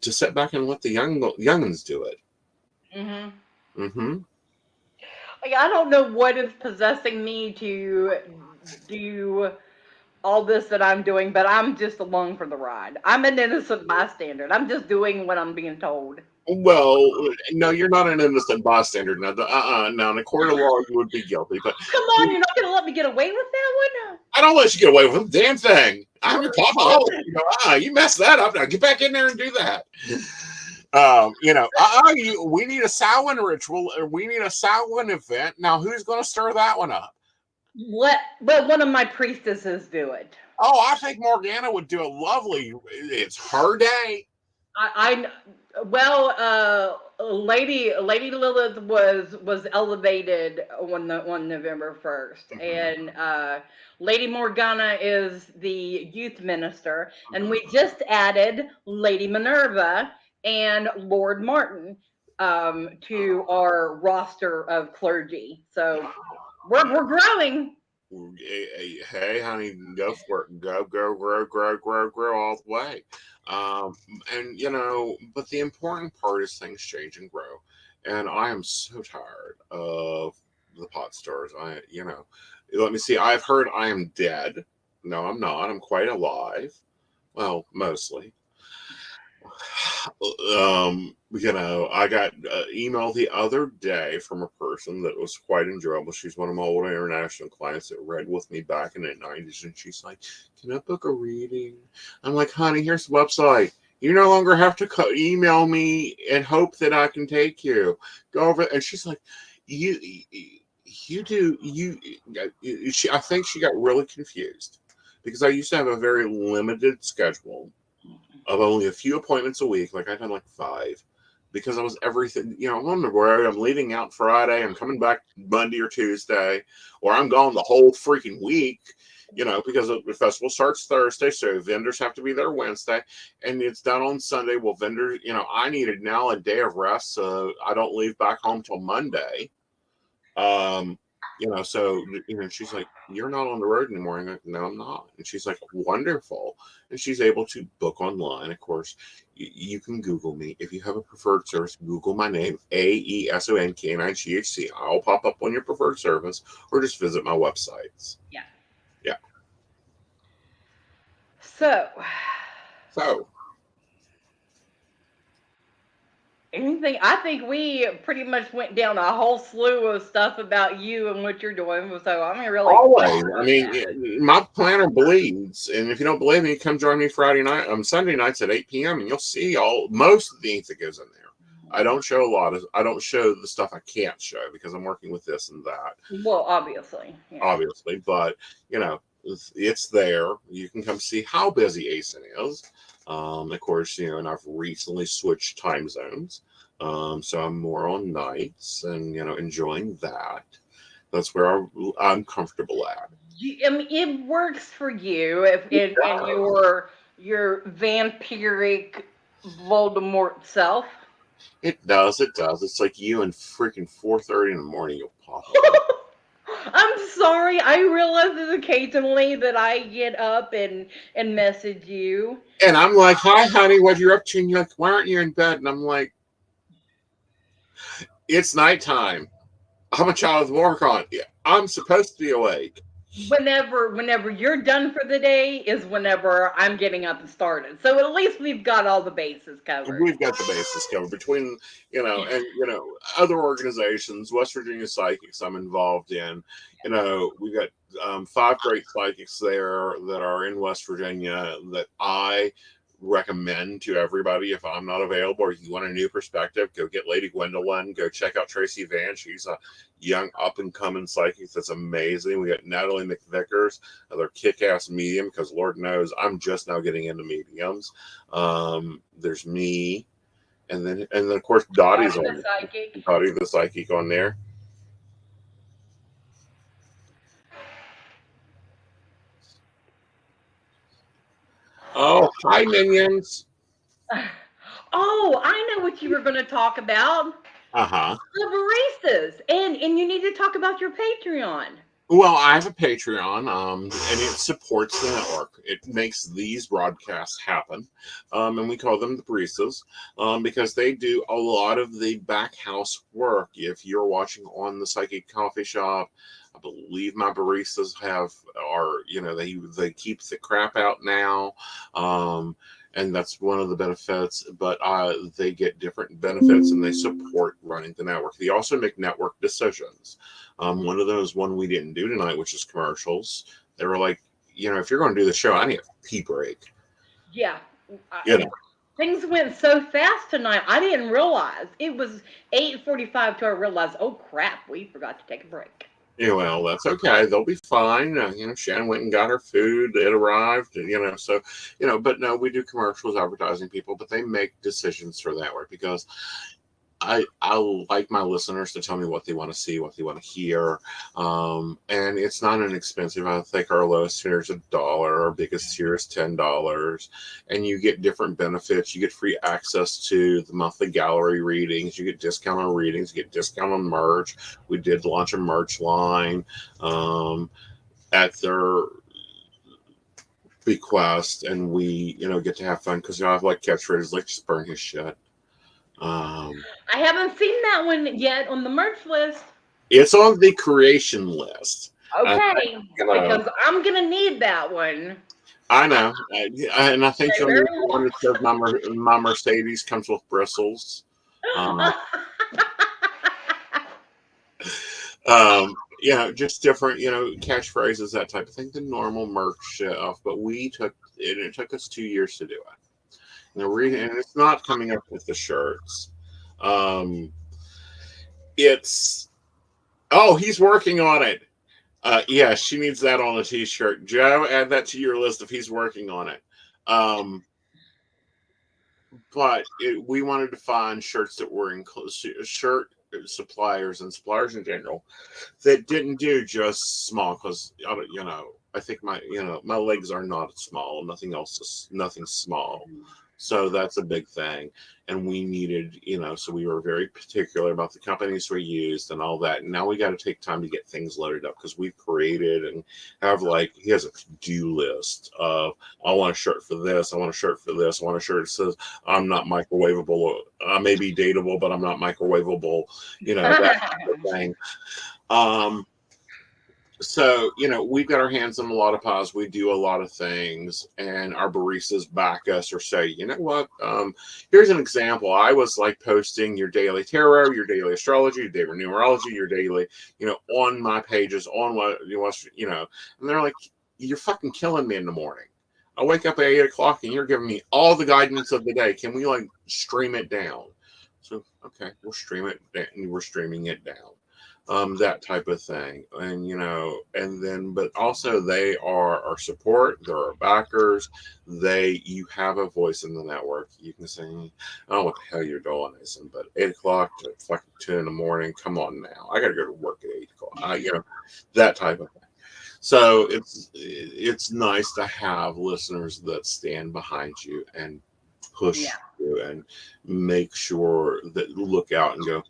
to sit back and let the youngins do it. Mm-hmm. Like, I don't know what is possessing me to do all this that I'm doing, but I'm just along for the ride. I'm an innocent bystander. I'm just doing what I'm being told. Well, no, you're not an innocent bystander. Now, now, in a court of law, you would be guilty. But Come on, you're not going to let me get away with that one? I don't let you get away with a damn thing. I'm your papa. You messed that up. Now get back in there and do that. We need a Samhain ritual, or we need a Samhain event. Now, who's going to stir that one up? Let one of my priestesses do it. Oh, I think Morgana would do it lovely. It's her day. Lady Lilith was elevated on November 1st, and Lady Morgana is the youth minister, and we just added Lady Minerva and Lord Martin to our roster of clergy. So we're growing. Hey, honey, go for it. Go, grow all the way. But the important part is things change and grow. And I am so tired of the pot stars. Let me see. I've heard I am dead. No, I'm not. I'm quite alive. Well, mostly. I got email the other day from a person that was quite enjoyable. She's one of my old international clients that read with me back in the 90s, and she's like, "Can I book a reading?" I'm like, "Honey, here's the website. You no longer have to email me and hope that I can take you. Go over." And she's like, "You do you?" I think she got really confused because I used to have a very limited schedule of only a few appointments a week. Like I've done like 5 because I was everything, I'm on the road. I'm leaving out Friday. I'm coming back Monday or Tuesday, or I'm gone the whole freaking week, because the festival starts Thursday. So vendors have to be there Wednesday and it's done on Sunday. Well, vendors, I needed now a day of rest. So I don't leave back home till Monday. She's like, "You're not on the road anymore." I'm like, "No, I'm not." And she's like, "Wonderful." And she's able to book online. Of course, you can Google me. If you have a preferred service, Google my name, AESONK9GHC. I'll pop up on your preferred service, or just visit my websites. Yeah. Yeah. So. Anything? I think we pretty much went down a whole slew of stuff about you and what you're doing. So I'm really always. I mean, my planner bleeds, and if you don't believe me, come join me Friday night, Sunday nights at 8 p.m. and you'll see most of the ink that goes in there. I don't show I don't show the stuff I can't show because I'm working with this and that. Well, obviously, but it's there. You can come see how busy ASIN is. Of course, and I've recently switched time zones. So I'm more on nights and, enjoying that. That's where I'm comfortable at. It works for you in your vampiric Voldemort self. It does. It's like you and freaking 4:30 in the morning you'll pop up. I'm sorry. I realize occasionally that I get up and message you. And I'm like, "Hi, honey, what you're up to?" And you're like, "Why aren't you in bed?" And I'm like, "It's nighttime. I'm a child with work on. I'm supposed to be awake." Whenever you're done for the day is whenever I'm getting up and started. So at least we've got all the bases covered. We've got the bases covered between, other organizations, West Virginia Psychics I'm involved in. We've got 5 great psychics there that are in West Virginia that I recommend to everybody. If I'm not available or you want a new perspective, go get Lady Gwendolyn. Go check out Tracy Van. She's a young up and coming psychic that's amazing. We got Natalie McVickers, another kick-ass medium, because Lord knows I'm just now getting into mediums. There's me. and then of course Dottie's Dottie the on psychic. Dottie the psychic on there. Oh, hi minions. Oh, I know what you were going to talk about. Uh-huh. The baristas. And you need to talk about your Patreon. Well, I have a Patreon, and it supports the network. It makes these broadcasts happen, and we call them the Priestess, because they do a lot of the back house work. If you're watching on the Psychic Coffee Shop, I believe my baristas they keep the crap out now, and that's one of the benefits. But they get different benefits, and they support running the network. They also make network decisions. One of those one we didn't do tonight, which is commercials. They were like, if you're going to do the show, I need a pee break. Yeah. You know. Things went so fast tonight. I didn't realize. It was 8:45 till I realized, oh crap, we forgot to take a break. Yeah, well, that's okay. They'll be fine. Shannon went and got her food. It arrived. So, but no, we do commercials advertising people, but they make decisions for that work because I like my listeners to tell me what they want to see, what they want to hear, and it's not inexpensive. I think our lowest tier is $1, our biggest tier is $10, and you get different benefits. You get free access to the monthly gallery readings. You get discount on readings. You get discount on merch. We did launch a merch line at their bequest, and we get to have fun because I have like catchphrases like "just burn his shit." I haven't seen that one yet on the merch list. It's on the creation list. Okay, You know, because I'm gonna need that one. I know, and I think Stay you'll very need one that says my Mercedes comes with bristles. Um, just different, catchphrases, that type of thing. The normal merch stuff, but it took us 2 years to do it. And it's not coming up with the shirts. Um, it's he's working on it. Yeah, she needs that on a t-shirt. Joe, add that to your list if he's working on it. But we wanted to find shirts that were shirt suppliers and suppliers in general that didn't do just small because I think my legs are not small. Nothing small. So that's a big thing. And we needed, so we were very particular about the companies we used and all that. And now we got to take time to get things loaded up because we've created and he has a to-do list of, I want a shirt for this. I want a shirt for this. I want a shirt that says, I'm not microwavable. I may be dateable, but I'm not microwavable, that type of thing. So, we've got our hands on a lot of pies. We do a lot of things, and our baristas back us or say, you know what? Here's an example. I was like posting your daily tarot, your daily astrology, your daily numerology, your daily, on my pages, on what you watch, and they're like, you're fucking killing me in the morning. I wake up at 8 o'clock and you're giving me all the guidance of the day. Can we like stream it down? So, okay, we'll stream it, and we're streaming it down. That type of thing. And, and then, but also they are our support, they're our backers. You have a voice in the network. You can say, I don't know what the hell you're doing, Nathan, but 8 o'clock to fucking 2 in the morning, come on now. I got to go to work at 8 o'clock. That type of thing. So it's nice to have listeners that stand behind you and push you and make sure that look out and go,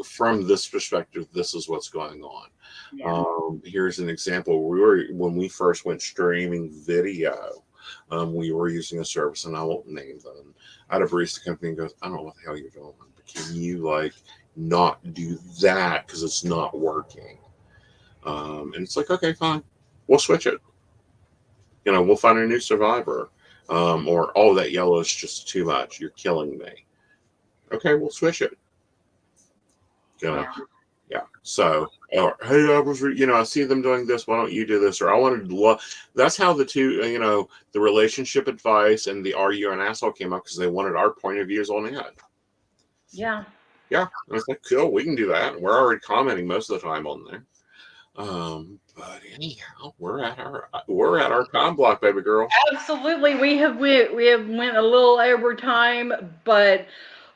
from this perspective, this is what's going on. Yeah. Here's an example. When we first went streaming video, we were using a service, and I won't name them. I had a barista company and goes, I don't know what the hell you're doing, but can you not do that because it's not working? And it's like, okay, fine, we'll switch it. We'll find a new survivor. Or that yellow is just too much. You're killing me. Okay, we'll switch it. Yeah. So, or hey, I see them doing this. Why don't you do this? Or I wanted to that's how the two, the relationship advice and the "Are you an asshole" came up because they wanted our point of views on it. Yeah. Yeah. And it's like, cool, we can do that. We're already commenting most of the time on there. But anyhow, we're at our time block, baby girl. Absolutely, we have went a little over time, but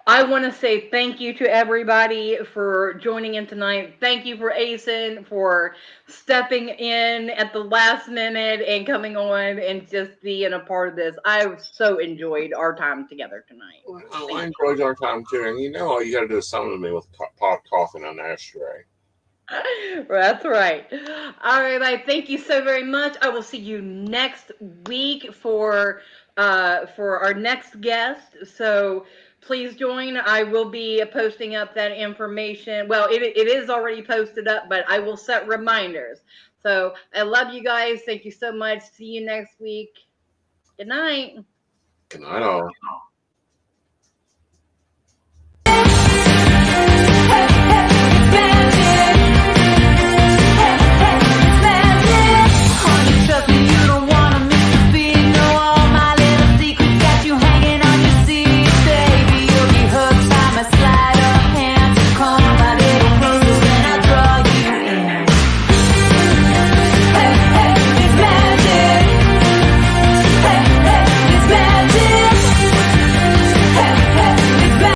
I want to say thank you to everybody for joining in tonight. Thank you for Asen for stepping in at the last minute and coming on and just being a part of this. I so enjoyed our time together tonight. Well, I Thank enjoyed our time too, and all you got to do is summon me with pot coffee and an ashtray. you. That's right. All right, bye. Thank you so very much. I will see you next week for our next guest. So please join. I will be posting up that information. Well, it is already posted up, but I will set reminders. So I love you guys. Thank you so much. See you next week. Good night. Good night, all.